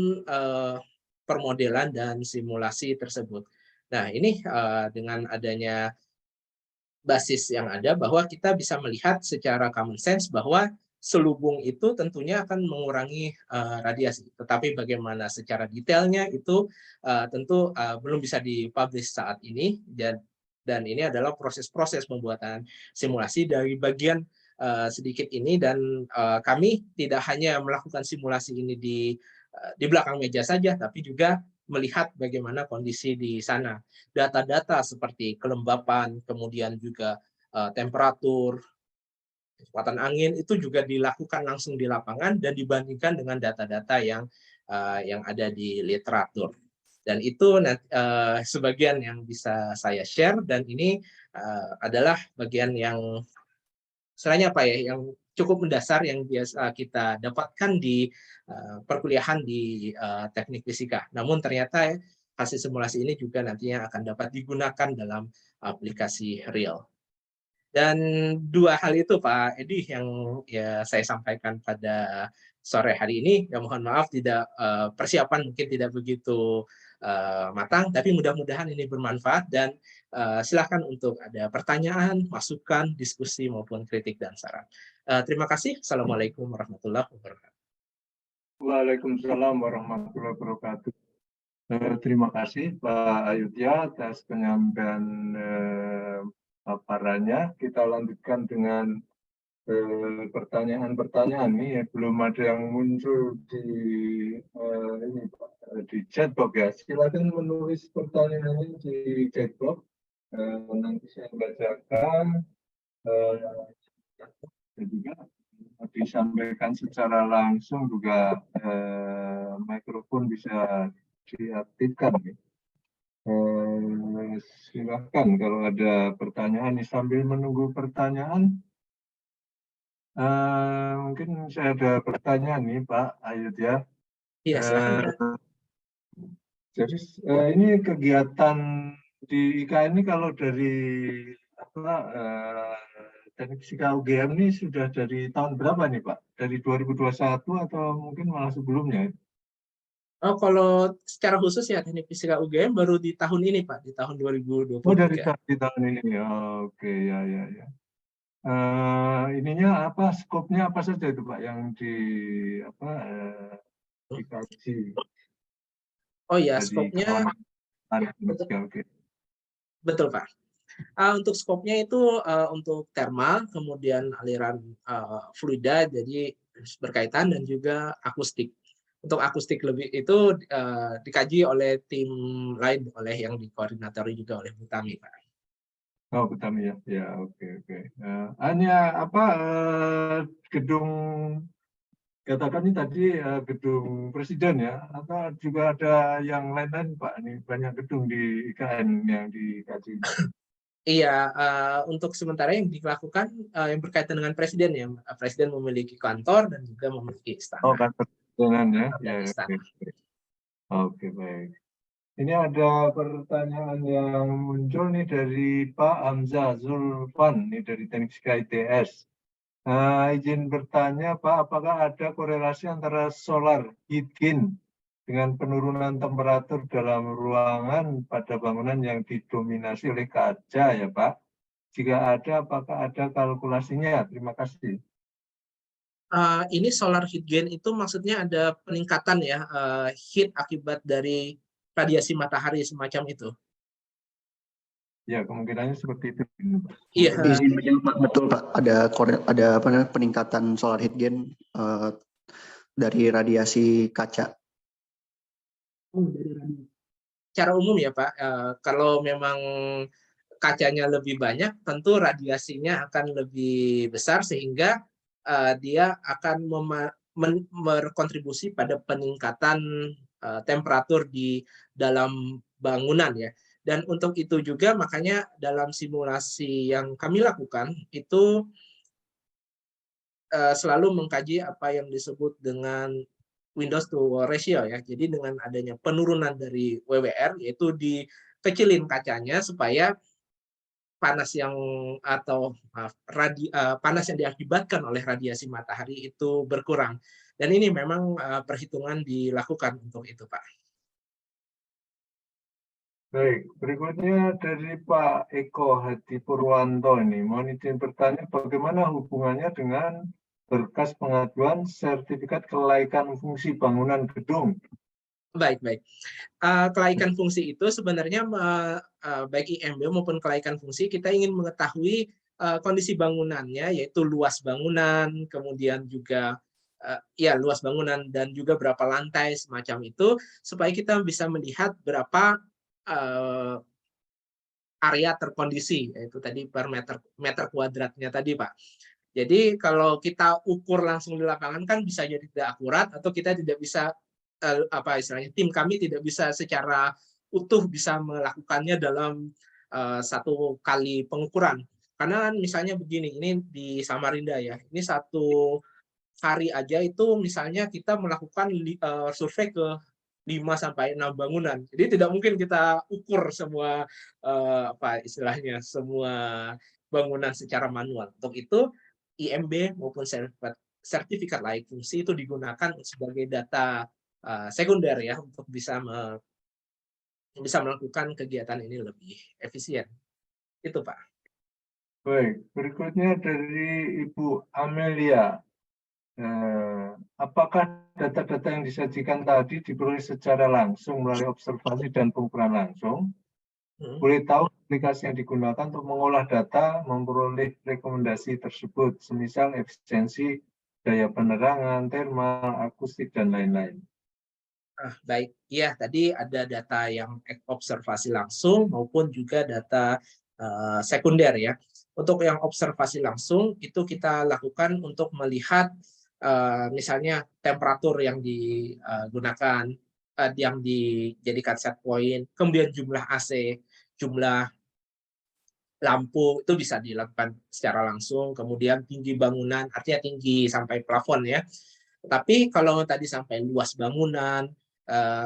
permodelan dan simulasi tersebut. Nah, ini dengan adanya basis yang ada bahwa kita bisa melihat secara common sense bahwa selubung itu tentunya akan mengurangi radiasi. Tetapi bagaimana secara detailnya itu tentu belum bisa dipublish saat ini, dan ini adalah proses-proses pembuatan simulasi dari bagian sedikit ini, dan kami tidak hanya melakukan simulasi ini di belakang meja saja, tapi juga melihat bagaimana kondisi di sana. Data-data seperti kelembapan, kemudian juga temperatur, kecepatan angin itu juga dilakukan langsung di lapangan dan dibandingkan dengan data-data yang ada di literatur. Dan itu sebagian yang bisa saya share, dan ini adalah bagian yang istilahnya apa ya, yang cukup mendasar yang biasa kita dapatkan di perkuliahan di teknik fisika. Namun ternyata hasil simulasi ini juga nantinya akan dapat digunakan dalam aplikasi real. Dan dua hal itu Pak Edi yang ya saya sampaikan pada sore hari ini. Ya mohon maaf tidak persiapan mungkin tidak begitu matang, tapi mudah-mudahan ini bermanfaat, dan silakan untuk ada pertanyaan, masukan, diskusi maupun kritik dan saran. Terima kasih. Assalamualaikum warahmatullahi wabarakatuh. Waalaikumsalam warahmatullahi wabarakatuh. Terima kasih Pak Ayudya atas penyampaian paparannya. Kita lanjutkan dengan pertanyaan-pertanyaan nih. Belum ada yang muncul di chat box ya. Silakan menulis pertanyaannya di chat box. Nanti saya bacakan. Dan juga disampaikan secara langsung juga mikrofon bisa diaktifkan. Silakan kalau ada pertanyaan. Sambil menunggu pertanyaan, mungkin saya ada pertanyaan nih Pak Ayudya. Iya, silakan. Jadi ini kegiatan di IKN ini kalau dari teknik fisika UGM ini sudah dari tahun berapa nih Pak? Dari 2021 atau mungkin malah sebelumnya? Oh, kalau secara khusus ya teknik fisika UGM baru di tahun ini Pak, di tahun 2023. Oh, dari tahun ini. Oke, ya. Ininya apa, skopnya apa saja itu Pak yang dikaji? Oh ya, skopnya betul Pak. Untuk skopnya itu untuk thermal, kemudian aliran fluida, jadi berkaitan, dan juga akustik. Untuk akustik lebih itu dikaji oleh tim lain, oleh yang dikoordinatori juga oleh Butami, Pak. Oh, Butami ya. Ya, oke. Hanya gedung, katakan ini tadi gedung presiden ya, atau juga ada yang lain-lain Pak? Ini banyak gedung di IKN yang dikaji. Iya, untuk sementara yang dilakukan yang berkaitan dengan presiden ya, presiden memiliki kantor dan juga memiliki istana. Oh, kantor presidenan ya. Ya, istana. Oke, baik. Ini ada pertanyaan yang muncul nih dari Pak Hamzah Zulfan, nih dari Teknik Fisika ITS. Izin bertanya Pak, apakah ada korelasi antara solar heat gain dengan penurunan temperatur dalam ruangan pada bangunan yang didominasi oleh kaca ya Pak? Jika ada, apakah ada kalkulasinya? Terima kasih. Ini solar heat gain itu maksudnya ada peningkatan ya, heat akibat dari radiasi matahari semacam itu. Ya, kemungkinannya seperti itu. Iya. Izin menjawab, Pak. Betul Pak, ada apa namanya, peningkatan solar heat gain dari radiasi kaca. Secara umum ya Pak, kalau memang kacanya lebih banyak, tentu radiasinya akan lebih besar sehingga dia akan berkontribusi pada peningkatan temperatur di dalam bangunan ya. Dan untuk itu juga makanya dalam simulasi yang kami lakukan itu selalu mengkaji apa yang disebut dengan Windows to wall ratio ya. Jadi dengan adanya penurunan dari WWR yaitu dikecilin kacanya supaya panas yang atau panas yang diakibatkan oleh radiasi matahari itu berkurang. Dan ini memang perhitungan dilakukan untuk itu, Pak. Baik, berikutnya dari Pak Eko Hadi Purwanto ini. Mohon izin bertanya bagaimana hubungannya dengan berkas pengajuan sertifikat kelaikan fungsi bangunan gedung. Baik. Kelaikan fungsi itu sebenarnya baik IMB maupun kelaikan fungsi kita ingin mengetahui kondisi bangunannya, yaitu luas bangunan, kemudian juga luas bangunan dan juga berapa lantai semacam itu, supaya kita bisa melihat berapa area terkondisi, yaitu tadi per meter kuadratnya tadi Pak. Jadi kalau kita ukur langsung di lapangan kan bisa jadi tidak akurat atau kita tidak bisa istilahnya tim kami tidak bisa secara utuh bisa melakukannya dalam satu kali pengukuran. Karena misalnya begini, ini di Samarinda ya, ini satu hari aja itu misalnya kita melakukan survei ke 5-6 bangunan. Jadi tidak mungkin kita ukur semua istilahnya semua bangunan secara manual. Untuk itu IMB maupun sertifikat layak fungsi itu digunakan sebagai data sekunder ya untuk bisa melakukan kegiatan ini lebih efisien. Itu Pak. Baik, berikutnya dari Ibu Amelia. Apakah data-data yang disajikan tadi diperoleh secara langsung melalui observasi dan pengukuran langsung? Boleh tahu aplikasi yang digunakan untuk mengolah data, memperoleh rekomendasi tersebut, semisal efisiensi, daya penerangan, thermal, akustik, dan lain-lain. Baik, ya tadi ada data yang observasi langsung maupun juga data sekunder ya. Untuk yang observasi langsung itu kita lakukan untuk melihat misalnya temperatur yang digunakan, yang dijadikan set point, kemudian jumlah AC, jumlah lampu itu bisa dilakukan secara langsung, kemudian tinggi bangunan, artinya tinggi sampai plafon ya. Tapi kalau tadi sampai luas bangunan,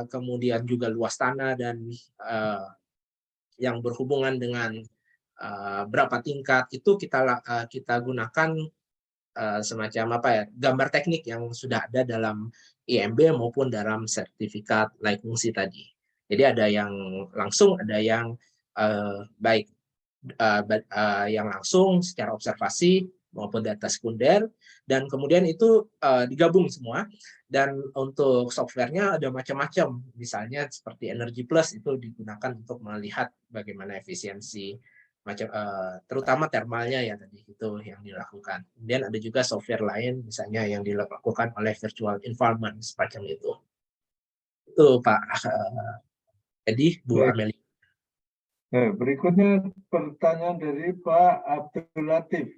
kemudian juga luas tanah dan yang berhubungan dengan berapa tingkat itu kita gunakan semacam gambar teknik yang sudah ada dalam IMB maupun dalam sertifikat layak fungsi tadi. Jadi ada yang langsung, ada yang baik yang langsung secara observasi maupun data sekunder, dan kemudian itu digabung semua. Dan untuk softwarenya ada macam-macam, misalnya seperti Energy Plus itu digunakan untuk melihat bagaimana efisiensi terutama thermalnya ya tadi itu yang dilakukan. Kemudian ada juga software lain misalnya yang dilakukan oleh virtual environment semacam itu. Itu Pak. Jadi Bu Amelia. Berikutnya pertanyaan dari Pak Abdul Latif.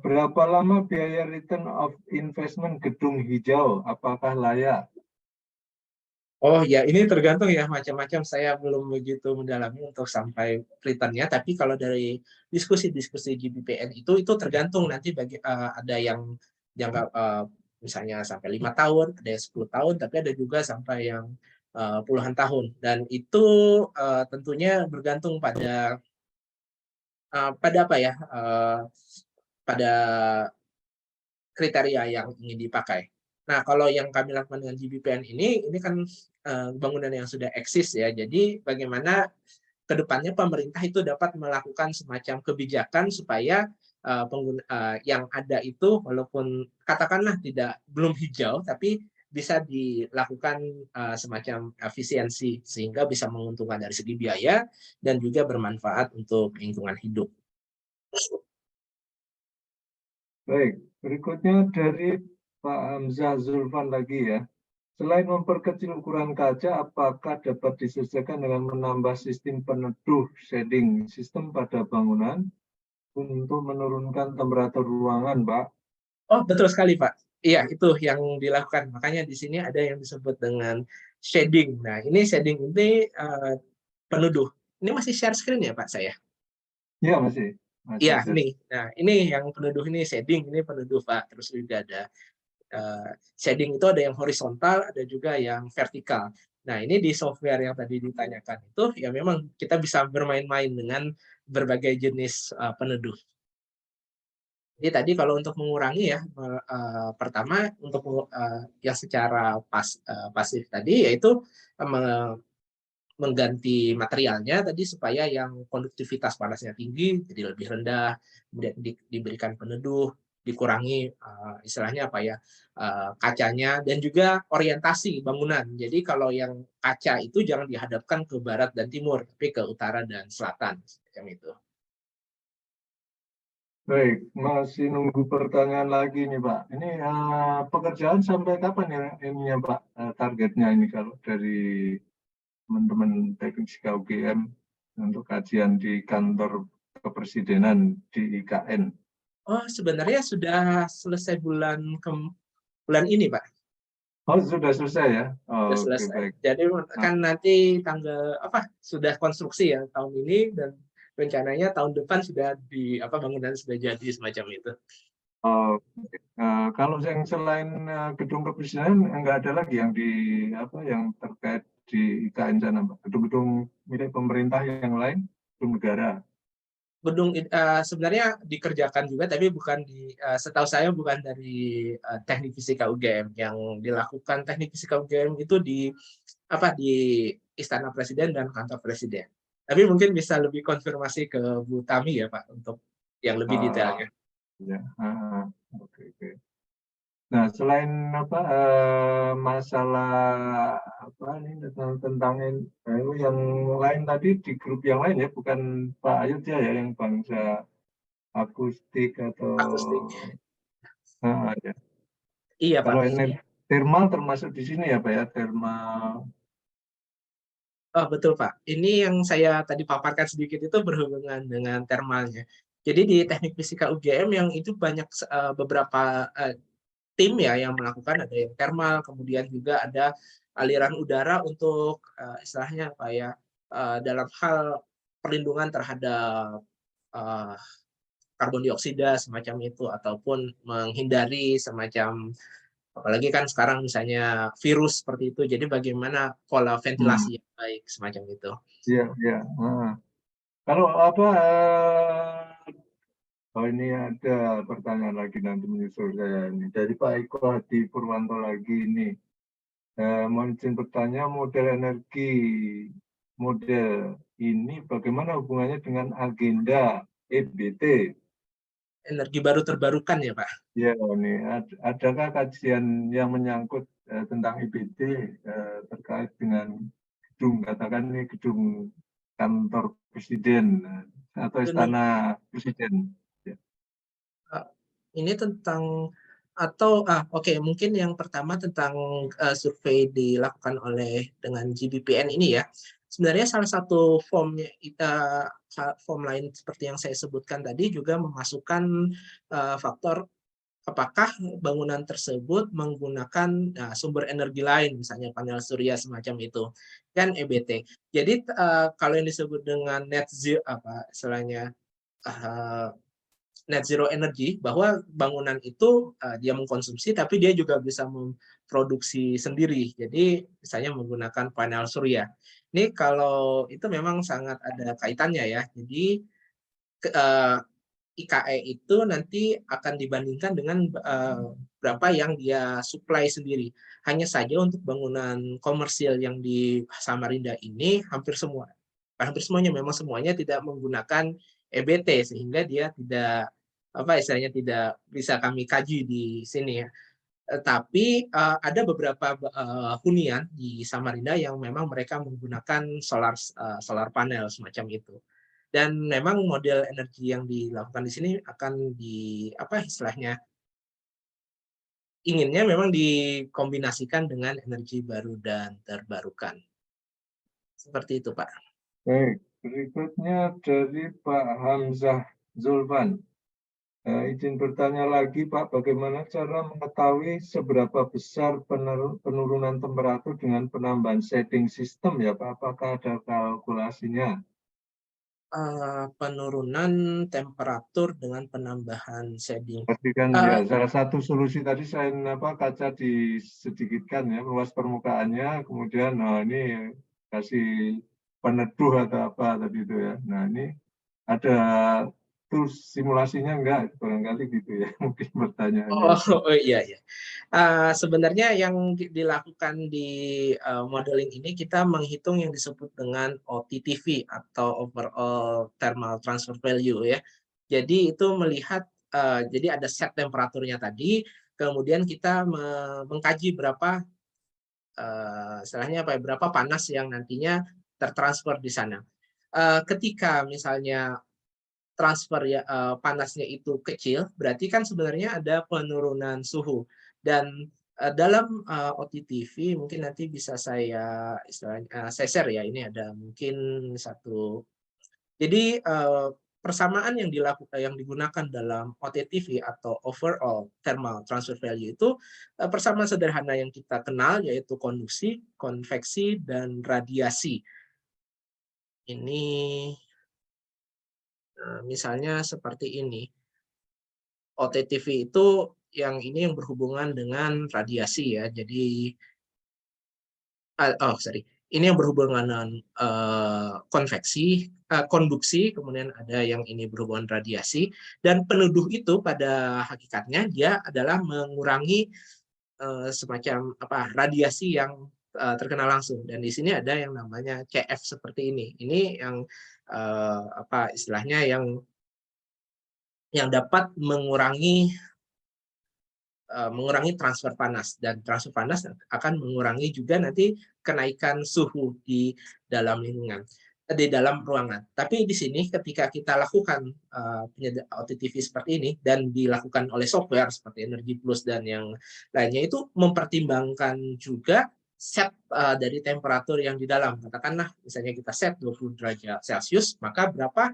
Berapa lama biaya return of investment gedung hijau? Apakah layak? Oh ya, ini tergantung ya, macam-macam. Saya belum begitu mendalami untuk sampai returnnya. Tapi kalau dari diskusi-diskusi GBPN itu tergantung nanti ada yang jangka misalnya sampai 5 tahun, ada yang 10 tahun, tapi ada juga sampai yang puluhan tahun, dan itu tentunya bergantung pada apa ya, pada kriteria yang ingin dipakai. Nah, kalau yang kami lakukan dengan GBPN ini kan bangunan yang sudah eksis ya. Jadi bagaimana ke depannya pemerintah itu dapat melakukan semacam kebijakan supaya yang ada itu walaupun katakanlah belum hijau, tapi bisa dilakukan semacam efisiensi sehingga bisa menguntungkan dari segi biaya dan juga bermanfaat untuk lingkungan hidup. Baik, berikutnya dari Pak Hamzah Zulfan lagi ya. Selain memperkecil ukuran kaca, apakah dapat diselesaikan dengan menambah sistem peneduh shading sistem pada bangunan untuk menurunkan temperatur ruangan, Pak? Oh, betul sekali, Pak. Iya, itu yang dilakukan. Makanya di sini ada yang disebut dengan shading. Nah, ini shading ini peneduh. Ini masih share screen ya, Pak, saya? Iya, masih. Iya, ini. Nah, ini yang peneduh ini shading, ini peneduh, Pak. Terus juga ada shading itu ada yang horizontal, ada juga yang vertikal. Nah, ini di software yang tadi ditanyakan itu, ya memang kita bisa bermain-main dengan berbagai jenis peneduh. Jadi tadi kalau untuk mengurangi ya, pertama untuk yang secara pasif tadi yaitu mengganti materialnya tadi supaya yang konduktivitas panasnya tinggi jadi lebih rendah, kemudian diberikan peneduh, dikurangi istilahnya apa ya, kacanya, dan juga orientasi bangunan. Jadi kalau yang kaca itu jangan dihadapkan ke barat dan timur, tapi ke utara dan selatan, seperti itu. Baik, masih nunggu pertanyaan lagi nih Pak. Ini pekerjaan sampai kapan ya ini ya Pak, targetnya ini kalau dari teman-teman teknik UGM untuk kajian di kantor kepresidenan di IKN? Oh, sebenarnya sudah selesai bulan ini, Pak. Oh, sudah selesai ya? Sudah Oh, oke, selesai. baik. Jadi kan nanti tanggal sudah konstruksi ya tahun ini, dan rencananya tahun depan sudah bangunan sudah jadi semacam itu. Oh, kalau yang selain gedung kepresidenan enggak ada lagi yang yang terkait di IKN sana, Pak? Gedung-gedung milik pemerintah yang lain, gedung negara. Gedung sebenarnya dikerjakan juga, tapi bukan setahu saya bukan dari Teknik Fisika UGM. Yang dilakukan Teknik Fisika UGM itu di Istana Presiden dan Kantor Presiden. Tapi mungkin bisa lebih konfirmasi ke Bu Tami ya, Pak, untuk yang lebih detailnya. Ya, oke, oke. Nah, selain masalah ini tentang yang lain tadi di grup yang lain ya, bukan Pak Ayut ya yang bangsa akustik atau Akustik. ya. Iya, Pak. Kalau ini thermal termasuk di sini ya Pak ya, thermal. Oh, betul, Pak. Ini yang saya tadi paparkan sedikit itu berhubungan dengan thermalnya. Jadi di Teknik Fisika UGM yang itu banyak beberapa tim ya yang melakukan, ada yang thermal, kemudian juga ada aliran udara untuk istilahnya dalam hal perlindungan terhadap karbon dioksida semacam itu, ataupun menghindari semacam, apalagi kan sekarang misalnya virus seperti itu, jadi bagaimana pola ventilasi yang baik semacam itu. Iya, iya. Kalau ini ada pertanyaan lagi nanti menyusul saya ini dari Pak Eko Hadi Purwanto lagi ini. Mohon izin bertanya, model ini bagaimana hubungannya dengan agenda EBT? Energi baru terbarukan ya, Pak? Ya, ini adakah kajian yang menyangkut tentang EBT terkait dengan gedung, katakan ini gedung kantor presiden atau istana presiden? Ya. Ini tentang mungkin yang pertama tentang survei dilakukan dengan GBPN ini ya. Sebenarnya salah satu form lain seperti yang saya sebutkan tadi juga memasukkan faktor apakah bangunan tersebut menggunakan sumber energi lain, misalnya panel surya semacam itu, kan EBT. Jadi kalau yang disebut dengan net zero istilahnya net zero energy, bahwa bangunan itu dia mengkonsumsi tapi dia juga bisa memproduksi sendiri. Jadi misalnya menggunakan panel surya. Ini kalau itu memang sangat ada kaitannya ya. Jadi IKE itu nanti akan dibandingkan dengan berapa yang dia supply sendiri. Hanya saja untuk bangunan komersial yang di Samarinda ini hampir semuanya memang semuanya tidak menggunakan EBT, sehingga dia tidak istilahnya tidak bisa kami kaji di sini ya. Tapi ada beberapa hunian di Samarinda yang memang mereka menggunakan solar panel semacam itu. Dan memang model energi yang dilakukan di sini akan istilahnya inginnya memang dikombinasikan dengan energi baru dan terbarukan. Seperti itu, Pak. Baik, berikutnya dari Pak Hamzah Zulfan. Izin bertanya lagi Pak, bagaimana cara mengetahui seberapa besar penurunan temperatur dengan penambahan shading system ya Pak? Apakah ada kalkulasinya? Penurunan temperatur dengan penambahan shading. Tadi kan ya salah satu solusi tadi saya kaca disedikitkan ya, luas permukaannya, kemudian ini kasih peneduh atau apa tadi itu ya. Nah ini ada tools simulasinya enggak? Barangkali gitu ya, mungkin pertanyaannya. Iya. Sebenarnya yang dilakukan di modeling ini, kita menghitung yang disebut dengan OTTV atau overall thermal transfer value ya. Jadi itu melihat jadi ada set temperaturnya tadi, kemudian kita mengkaji berapa istilahnya berapa panas yang nantinya tertransfer di sana. Ketika misalnya transfer ya panasnya itu kecil, berarti kan sebenarnya ada penurunan suhu. Dan dalam OTTV mungkin nanti bisa saya istilahnya share ya, ini ada mungkin satu. Jadi persamaan yang digunakan dalam OTTV atau overall thermal transfer value itu persamaan sederhana yang kita kenal, yaitu konduksi, konveksi, dan radiasi. Ini misalnya seperti ini. OTTV itu yang ini yang berhubungan dengan radiasi ya. Jadi ini yang berhubungan dengan konduksi, kemudian ada yang ini berhubungan radiasi, dan penuduh itu pada hakikatnya dia adalah mengurangi semacam radiasi yang terkena langsung. Dan di sini ada yang namanya CF seperti ini. Ini yang istilahnya yang dapat mengurangi transfer panas, dan transfer panas akan mengurangi juga nanti kenaikan suhu di dalam lingkungan, di dalam ruangan. Tapi di sini ketika kita lakukan OTTV seperti ini dan dilakukan oleh software seperti Energy Plus dan yang lainnya, itu mempertimbangkan juga set dari temperatur yang di dalam. Katakanlah misalnya kita set 20 derajat Celcius, maka berapa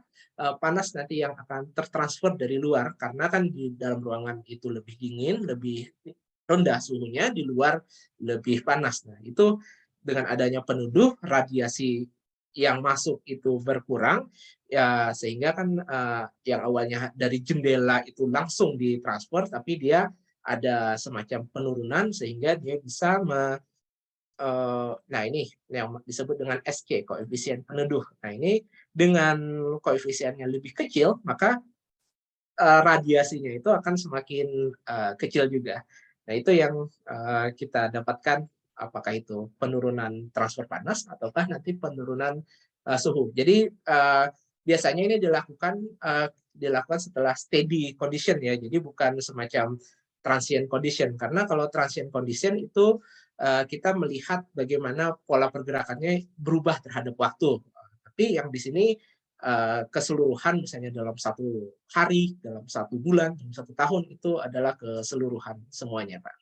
panas nanti yang akan tertransfer dari luar, karena kan di dalam ruangan itu lebih dingin, lebih rendah suhunya, di luar lebih panas. Nah, itu dengan adanya penuduh, radiasi yang masuk itu berkurang ya, sehingga kan yang awalnya dari jendela itu langsung ditransfer, tapi dia ada semacam penurunan sehingga dia bisa nah ini yang disebut dengan SK, koefisien peneduh. Nah ini dengan koefisiennya lebih kecil, maka radiasinya itu akan semakin kecil juga. Nah itu yang kita dapatkan, apakah itu penurunan transfer panas ataukah nanti penurunan suhu. Jadi biasanya ini dilakukan setelah steady condition ya, jadi bukan semacam transient condition, karena kalau transient condition itu kita melihat bagaimana pola pergerakannya berubah terhadap waktu. Tapi yang di sini keseluruhan, misalnya dalam 1 hari, dalam 1 bulan, dalam 1 tahun, itu adalah keseluruhan semuanya, Pak.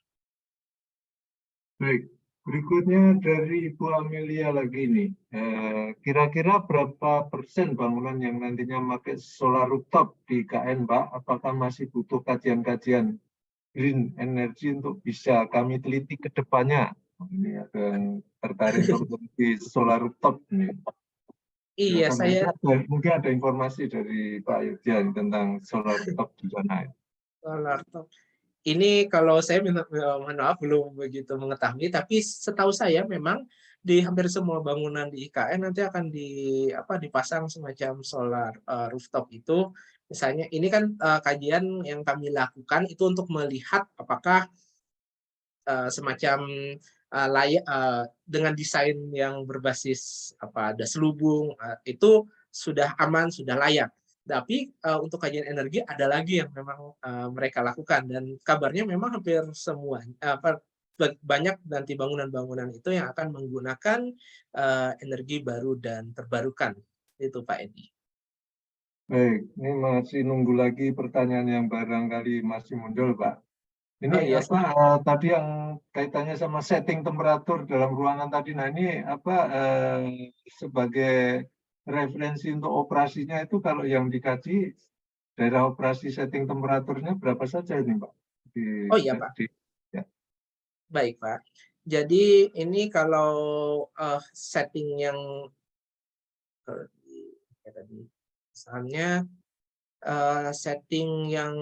Baik, berikutnya dari Ibu Amelia lagi nih. Kira-kira berapa persen bangunan yang nantinya pakai solar rooftop di KN, Pak? Apakah masih butuh kajian-kajian green energy untuk bisa kami teliti ke depannya? Ini ada yang tertarik untuk di solar rooftop ini. Iya, Silakan. saya Mungkin ada informasi dari Pak Yudhian tentang solar top di sana. solar top. Ini kalau saya mohon maaf belum begitu mengetahui, tapi setahu saya memang di hampir semua bangunan di IKN nanti akan dipasang semacam solar rooftop itu. Misalnya ini kan kajian yang kami lakukan itu untuk melihat apakah semacam layak dengan desain yang berbasis ada selubung itu sudah aman, sudah layak. Tapi untuk kajian energi ada lagi yang memang mereka lakukan dan kabarnya memang hampir semua banyak nanti bangunan-bangunan itu yang akan menggunakan energi baru dan terbarukan. Itu Pak Edi. Baik, ini masih nunggu lagi pertanyaan yang barangkali masih muncul, Pak. Ini Oh iya, tadi yang kaitannya sama setting temperatur dalam ruangan tadi. Nah ini sebagai referensi untuk operasinya itu kalau yang dikaji daerah operasi setting temperaturnya berapa saja ini, Pak? oh iya Pak. Ya. Baik Pak. Jadi ini kalau setting yang tadi misalnya setting yang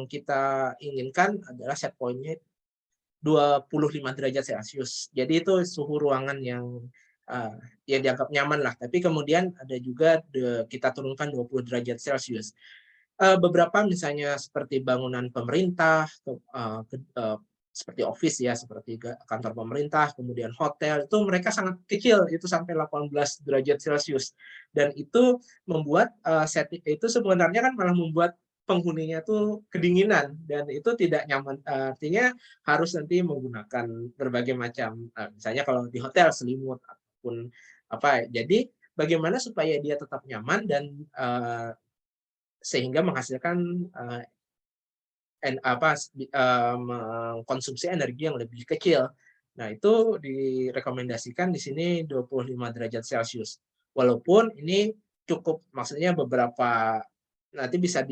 kita inginkan adalah set point-nya 25 derajat Celcius. Jadi itu suhu ruangan yang dianggap nyaman lah. Tapi kemudian ada juga kita turunkan 20 derajat Celcius. Beberapa misalnya seperti bangunan pemerintah, seperti office ya, seperti kantor pemerintah, kemudian hotel, itu mereka sangat kecil, itu sampai 18 derajat Celcius. Dan itu membuat setting itu sebenarnya kan malah membuat penghuninya tuh kedinginan dan itu tidak nyaman. Artinya harus nanti menggunakan berbagai macam, misalnya kalau di hotel selimut ataupun apa. Jadi bagaimana supaya dia tetap nyaman dan sehingga menghasilkan mengkonsumsi energi yang lebih kecil. Nah, itu direkomendasikan di sini 25 derajat Celcius. Walaupun ini cukup, maksudnya beberapa nanti bisa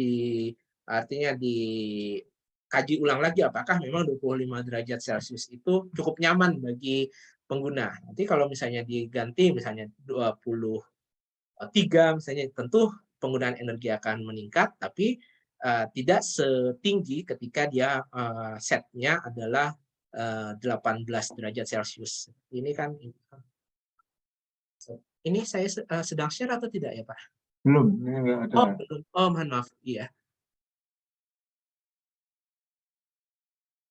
artinya dikaji ulang lagi apakah memang 25 derajat Celcius itu cukup nyaman bagi pengguna. Nanti kalau misalnya diganti misalnya 23 misalnya, tentu penggunaan energi akan meningkat, tapi tidak setinggi ketika dia setnya adalah 18 derajat Celcius. Ini kan ini saya sedang share atau tidak ya Pak? Belum, ini enggak ada. Oh belum. Oh mohon maaf. Iya.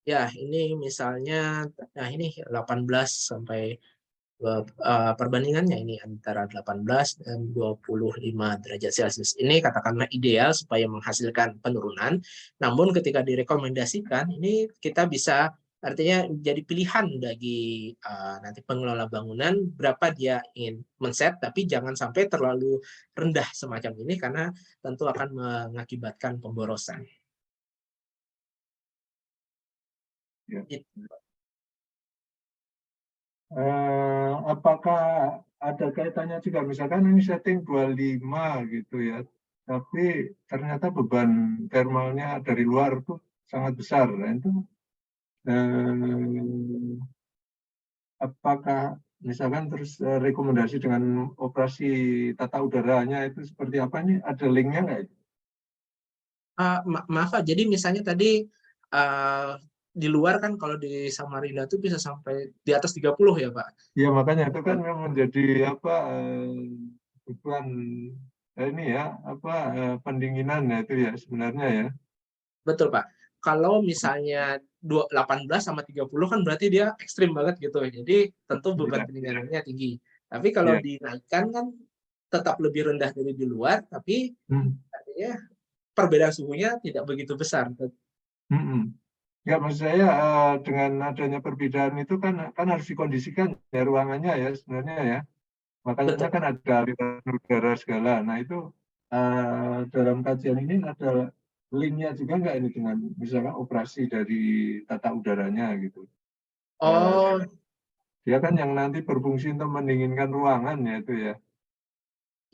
Ya ini misalnya, nah ini 18 sampai perbandingannya ini antara 18 dan 25 derajat Celcius. Ini katakanlah ideal supaya menghasilkan penurunan. Namun ketika direkomendasikan, ini kita bisa artinya jadi pilihan bagi nanti pengelola bangunan berapa dia ingin men-set, tapi jangan sampai terlalu rendah semacam ini karena tentu akan mengakibatkan pemborosan. Ya. Itu. Apakah ada kaitannya juga, misalkan ini setting 25 gitu ya, tapi ternyata beban thermalnya dari luar tuh sangat besar. Nah, itu apakah misalkan terus rekomendasi dengan operasi tata udaranya itu seperti apa, ini ada linknya nggak? Maaf Pak, jadi misalnya tadi di luar kan kalau di Samarinda itu bisa sampai di atas 30 ya Pak? Ya makanya itu kan memang menjadi beban ini ya, pendinginan ya itu ya sebenarnya ya. Betul Pak. Kalau misalnya 18 sama 30 kan berarti dia ekstrim banget gitu. Jadi tentu beban Ya, pendinginannya tinggi. Tapi kalau ya. dinaikkan kan tetap lebih rendah dari di luar, tapi Hmm. artinya perbedaan suhunya tidak begitu besar. Ya, maksud saya dengan adanya perbedaan itu kan harus dikondisikan ya ruangannya ya sebenarnya ya. Makanya Betul. kan ada aliran udara segala. Nah itu dalam kajian ini ada linknya juga nggak ini dengan misalnya operasi dari tata udaranya gitu. Oh, Dia kan yang nanti berfungsi untuk mendinginkan ruangan ya itu ya.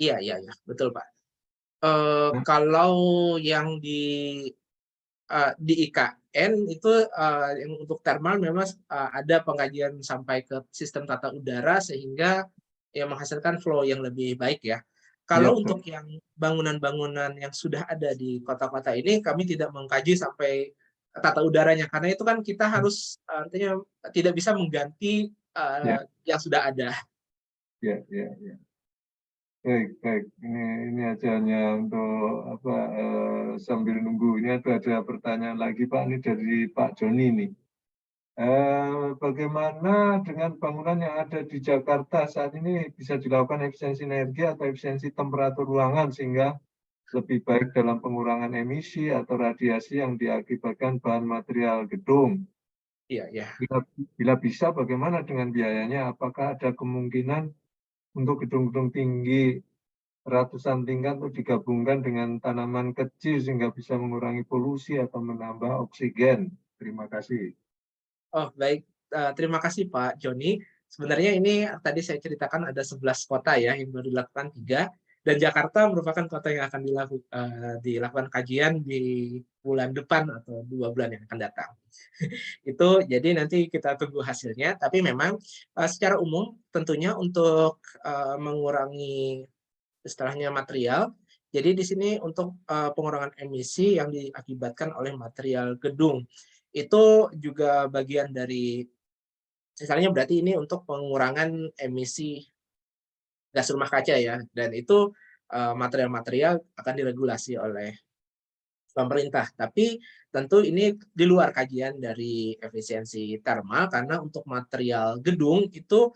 iya, betul Pak. Nah, Kalau yang di IKN IKN itu yang untuk thermal memang ada pengkajian sampai ke sistem tata udara sehingga ya menghasilkan flow yang lebih baik ya. Iya, Kalau betul. untuk yang bangunan-bangunan yang sudah ada di kota-kota ini kami tidak mengkaji sampai tata udaranya karena itu kan kita harus artinya tidak bisa mengganti Ya, yang sudah ada. ya, ya, ya. Baik, baik. Ini aja hanya untuk apa sambil nunggu. Ini ada pertanyaan lagi Pak, ini dari Pak Joni nih. Bagaimana dengan bangunan yang ada di Jakarta saat ini bisa dilakukan efisiensi energi atau efisiensi temperatur ruangan sehingga lebih baik dalam pengurangan emisi atau radiasi yang diakibatkan bahan material gedung? Iya, ya. Bila bisa, bagaimana dengan biayanya? Apakah ada kemungkinan untuk gedung-gedung tinggi ratusan tingkat untuk digabungkan dengan tanaman kecil sehingga bisa mengurangi polusi atau menambah oksigen? Terima kasih. Oh, baik. Terima kasih Pak Joni. Sebenarnya ini tadi saya ceritakan ada 11 kota ya yang baru dilakukan 3 dan Jakarta merupakan kota yang akan dilakukan kajian di bulan depan atau 2 bulan yang akan datang. Itu jadi nanti kita tunggu hasilnya. Tapi memang secara umum tentunya untuk mengurangi istilahnya material. Jadi di sini untuk pengurangan emisi yang diakibatkan oleh material gedung itu juga bagian dari misalnya berarti ini untuk pengurangan emisi gas rumah kaca ya dan itu material-material akan diregulasi oleh pemerintah. Tapi tentu ini di luar kajian dari efisiensi thermal karena untuk material gedung itu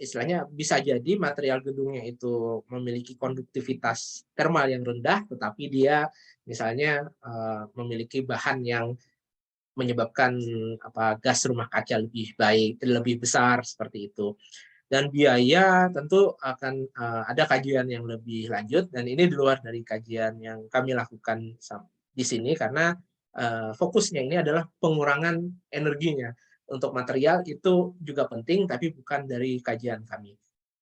istilahnya bisa jadi material gedungnya itu memiliki konduktivitas thermal yang rendah, tetapi dia misalnya memiliki bahan yang menyebabkan gas rumah kaca lebih baik, lebih besar seperti itu. Dan biaya tentu akan ada kajian yang lebih lanjut dan ini di luar dari kajian yang kami lakukan di sini karena fokusnya ini adalah pengurangan energinya. Untuk material itu juga penting tapi bukan dari kajian kami.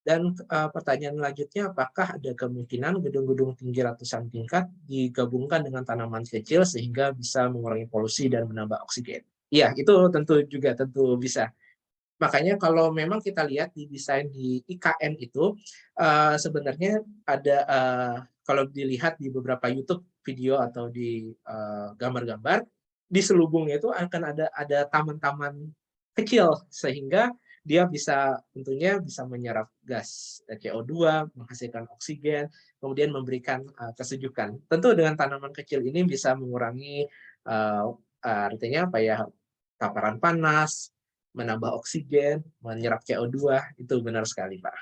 Dan pertanyaan lanjutnya apakah ada kemungkinan gedung-gedung tinggi ratusan tingkat digabungkan dengan tanaman kecil sehingga bisa mengurangi polusi dan menambah oksigen? Iya, itu tentu bisa. Makanya kalau memang kita lihat di desain di IKN itu sebenarnya ada kalau dilihat di beberapa YouTube video atau di gambar-gambar di selubungnya itu akan ada taman-taman kecil sehingga dia tentunya bisa menyerap gas CO2, menghasilkan oksigen, kemudian memberikan kesejukan. Tentu dengan tanaman kecil ini bisa mengurangi artinya apa ya paparan panas, menambah oksigen, menyerap CO2, itu benar sekali, Pak.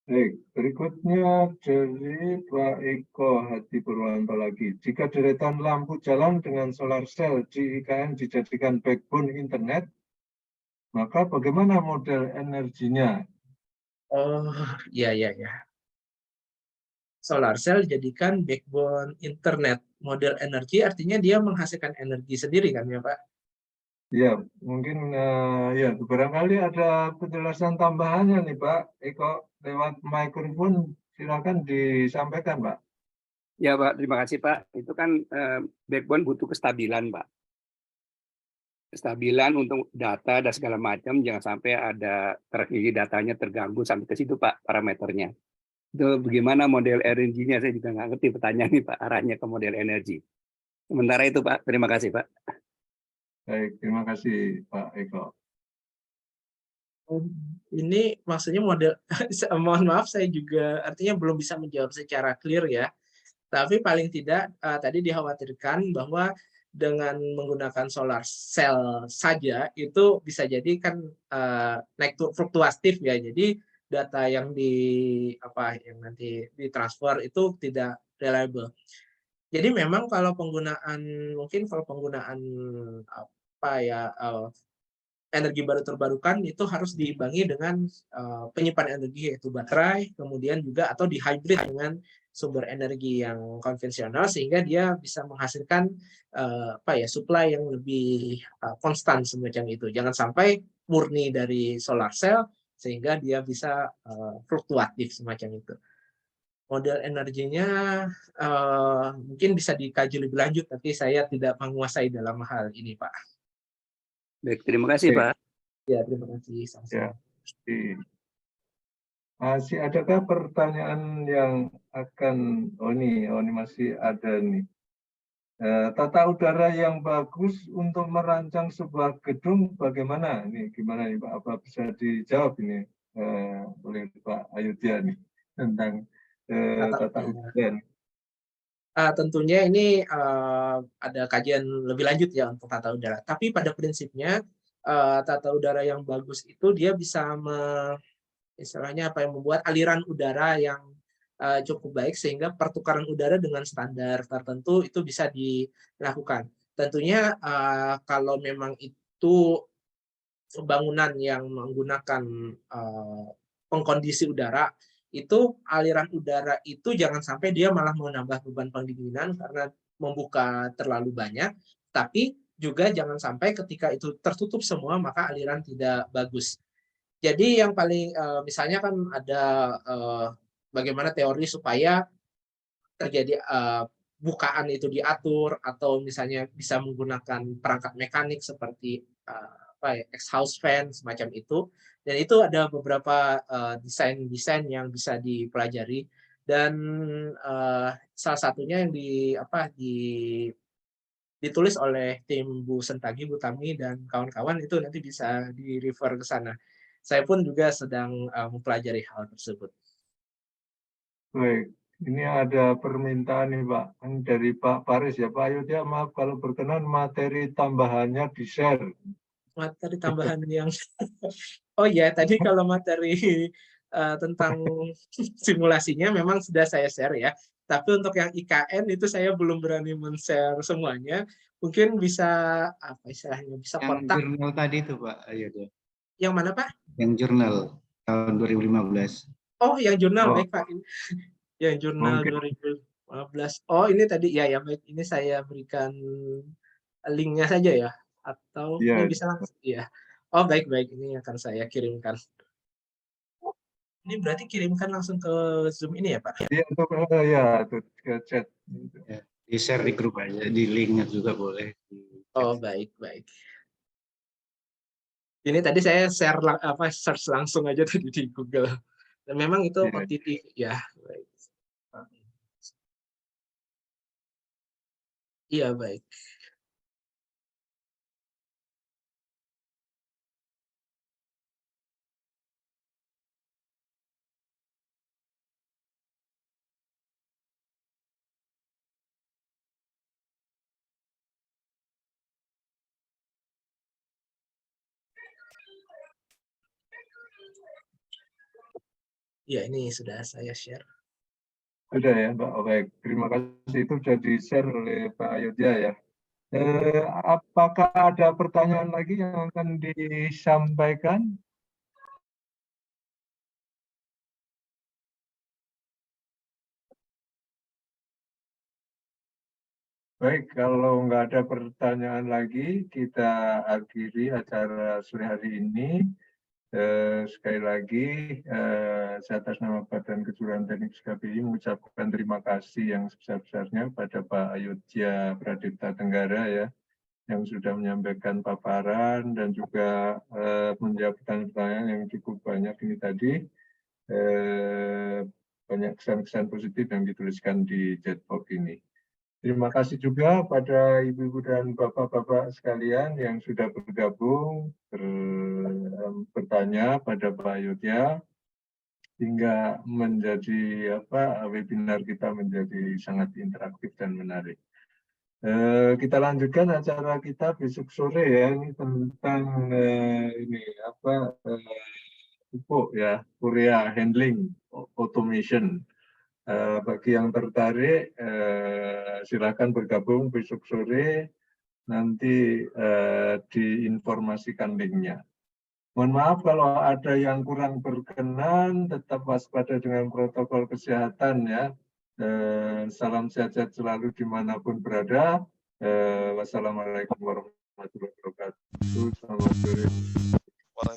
Baik, berikutnya dari Pak Eko Hadi Purwanto lagi. Jika deretan lampu jalan dengan solar cell di IKN dijadikan backbone internet, maka bagaimana model energinya? Oh, iya, iya, iya. Solar cell jadikan backbone internet. Model energi artinya dia menghasilkan energi sendiri kan ya, Pak? Ya, mungkin ya barangkali ada penjelasan tambahannya nih Pak Eko lewat mikrofon, silakan disampaikan Pak. Ya Pak, terima kasih Pak. Itu kan backbone butuh kestabilan Pak. Kestabilan untuk data dan segala macam, jangan sampai ada datanya terganggu sampai ke situ Pak parameternya. Itu bagaimana model energi-nya, saya juga nggak ngerti pertanyaan nih Pak, arahnya ke model energi. Sementara itu Pak, terima kasih Pak. Baik, terima kasih Pak Eko. Ini maksudnya model, mohon maaf saya juga artinya belum bisa menjawab secara clear ya. Tapi paling tidak tadi dikhawatirkan bahwa dengan menggunakan solar cell saja itu bisa jadi kan naik fluktuatif ya. Jadi data yang yang nanti ditransfer itu tidak reliable. Jadi memang kalau penggunaan energi baru terbarukan itu harus diimbangi dengan penyimpanan energi yaitu baterai, kemudian juga atau di hybrid dengan sumber energi yang konvensional sehingga dia bisa menghasilkan supply yang lebih konstan semacam itu. Jangan sampai murni dari solar cell sehingga dia bisa fluktuatif semacam itu. Model energinya mungkin bisa dikaji lebih lanjut, tapi saya tidak menguasai dalam hal ini, Pak. Baik, terima kasih Baik. Pak. Ya, terima kasih. Ya. Sama-sama. Masih adakah pertanyaan yang akan, ini masih ada nih. Tata udara yang bagus untuk merancang sebuah gedung bagaimana? Ini gimana nih Pak? Apa bisa dijawab ini oleh Pak Ayudya nih tentang tata udara? Tentunya ini ada kajian lebih lanjut ya untuk tata udara. Tapi pada prinsipnya tata udara yang bagus itu dia bisa istilahnya apa yang membuat aliran udara yang cukup baik sehingga pertukaran udara dengan standar tertentu itu bisa dilakukan. Tentunya kalau memang itu bangunan yang menggunakan pengkondisi udara, itu aliran udara itu jangan sampai dia malah menambah beban pendinginan karena membuka terlalu banyak, tapi juga jangan sampai ketika itu tertutup semua maka aliran tidak bagus. Jadi yang paling misalnya kan ada bagaimana teori supaya terjadi bukaan itu diatur atau misalnya bisa menggunakan perangkat mekanik seperti exhaust fan semacam itu, dan itu ada beberapa desain-desain yang bisa dipelajari, dan salah satunya yang ditulis oleh tim Bu Sentagi, Bu Tami dan kawan-kawan itu nanti bisa di-refer ke sana. Saya pun juga sedang mempelajari hal tersebut. Baik, ini ada permintaan nih Pak dari Pak Faris ya. Pak Ayudya, maaf kalau berkenan materi tambahannya di-share. Materi tambahan yang oh ya, tadi kalau materi tentang simulasinya memang sudah saya share ya. Tapi untuk yang IKN itu saya belum berani men-share semuanya. Mungkin bisa apa istilahnya, bisa Yang kontak. jurnal tadi itu Pak Ayudya. Yang mana Pak? Yang jurnal tahun 2015. Oh, yang jurnal, Oh. baik Pak. Yang jurnal Mungkin. 2015. Oh, ini tadi ya baik. Ini saya berikan linknya saja ya, atau Ya, ini bisa langsung ya. Oh, baik, ini akan saya kirimkan. Ini berarti kirimkan langsung ke Zoom ini ya Pak? Iya, untuk ke chat. Ya, di share di grup aja, di linknya juga boleh. Oh, baik. Ini tadi saya share search langsung aja tadi di Google. Dan memang itu Iya. OTT ya. Baik. Iya, baik. Iya, ini sudah saya share. Sudah ya Pak, baik. Terima kasih, itu sudah di-share oleh Pak Ayudya ya. Apakah ada pertanyaan lagi yang akan disampaikan? Baik, kalau nggak ada pertanyaan lagi, kita akhiri acara sore hari ini. Sekali lagi, saya atas nama Badan Kejuruan Teknik SKBI mengucapkan terima kasih yang sebesar-besarnya pada Pak Ayudya Pradipta Tenggara ya, yang sudah menyampaikan paparan dan juga menjawab pertanyaan-pertanyaan yang cukup banyak ini tadi. Banyak kesan-kesan positif yang dituliskan di chatbox ini. Terima kasih juga pada ibu-ibu dan bapak-bapak sekalian yang sudah bergabung, bertanya pada Pak Ayudya, hingga menjadi webinar kita menjadi sangat interaktif dan menarik. Kita lanjutkan acara kita besok sore ya, ini tentang pupuk ya, urea handling automation. Bagi yang tertarik, silakan bergabung besok sore, nanti diinformasikan linknya. Mohon maaf kalau ada yang kurang berkenan, tetap waspada dengan protokol kesehatan ya. Salam sehat-sehat selalu dimanapun berada. Wassalamualaikum warahmatullahi wabarakatuh. Selamat sore.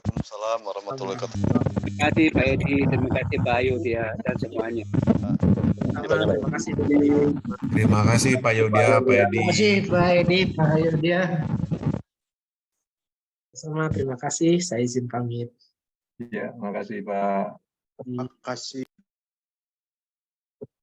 Waalaikumsalam warahmatullahi wabarakatuh. Terima kasih Pak Edi, terima kasih Pak Ayu dia dan semuanya. Terima kasih. Terima kasih Pak Yudya, Pak Edi. Terima kasih Pak Edi, Pak Yudya. Sama, terima kasih. Saya izin pamit. Ya, makasih Pak. Terima kasih.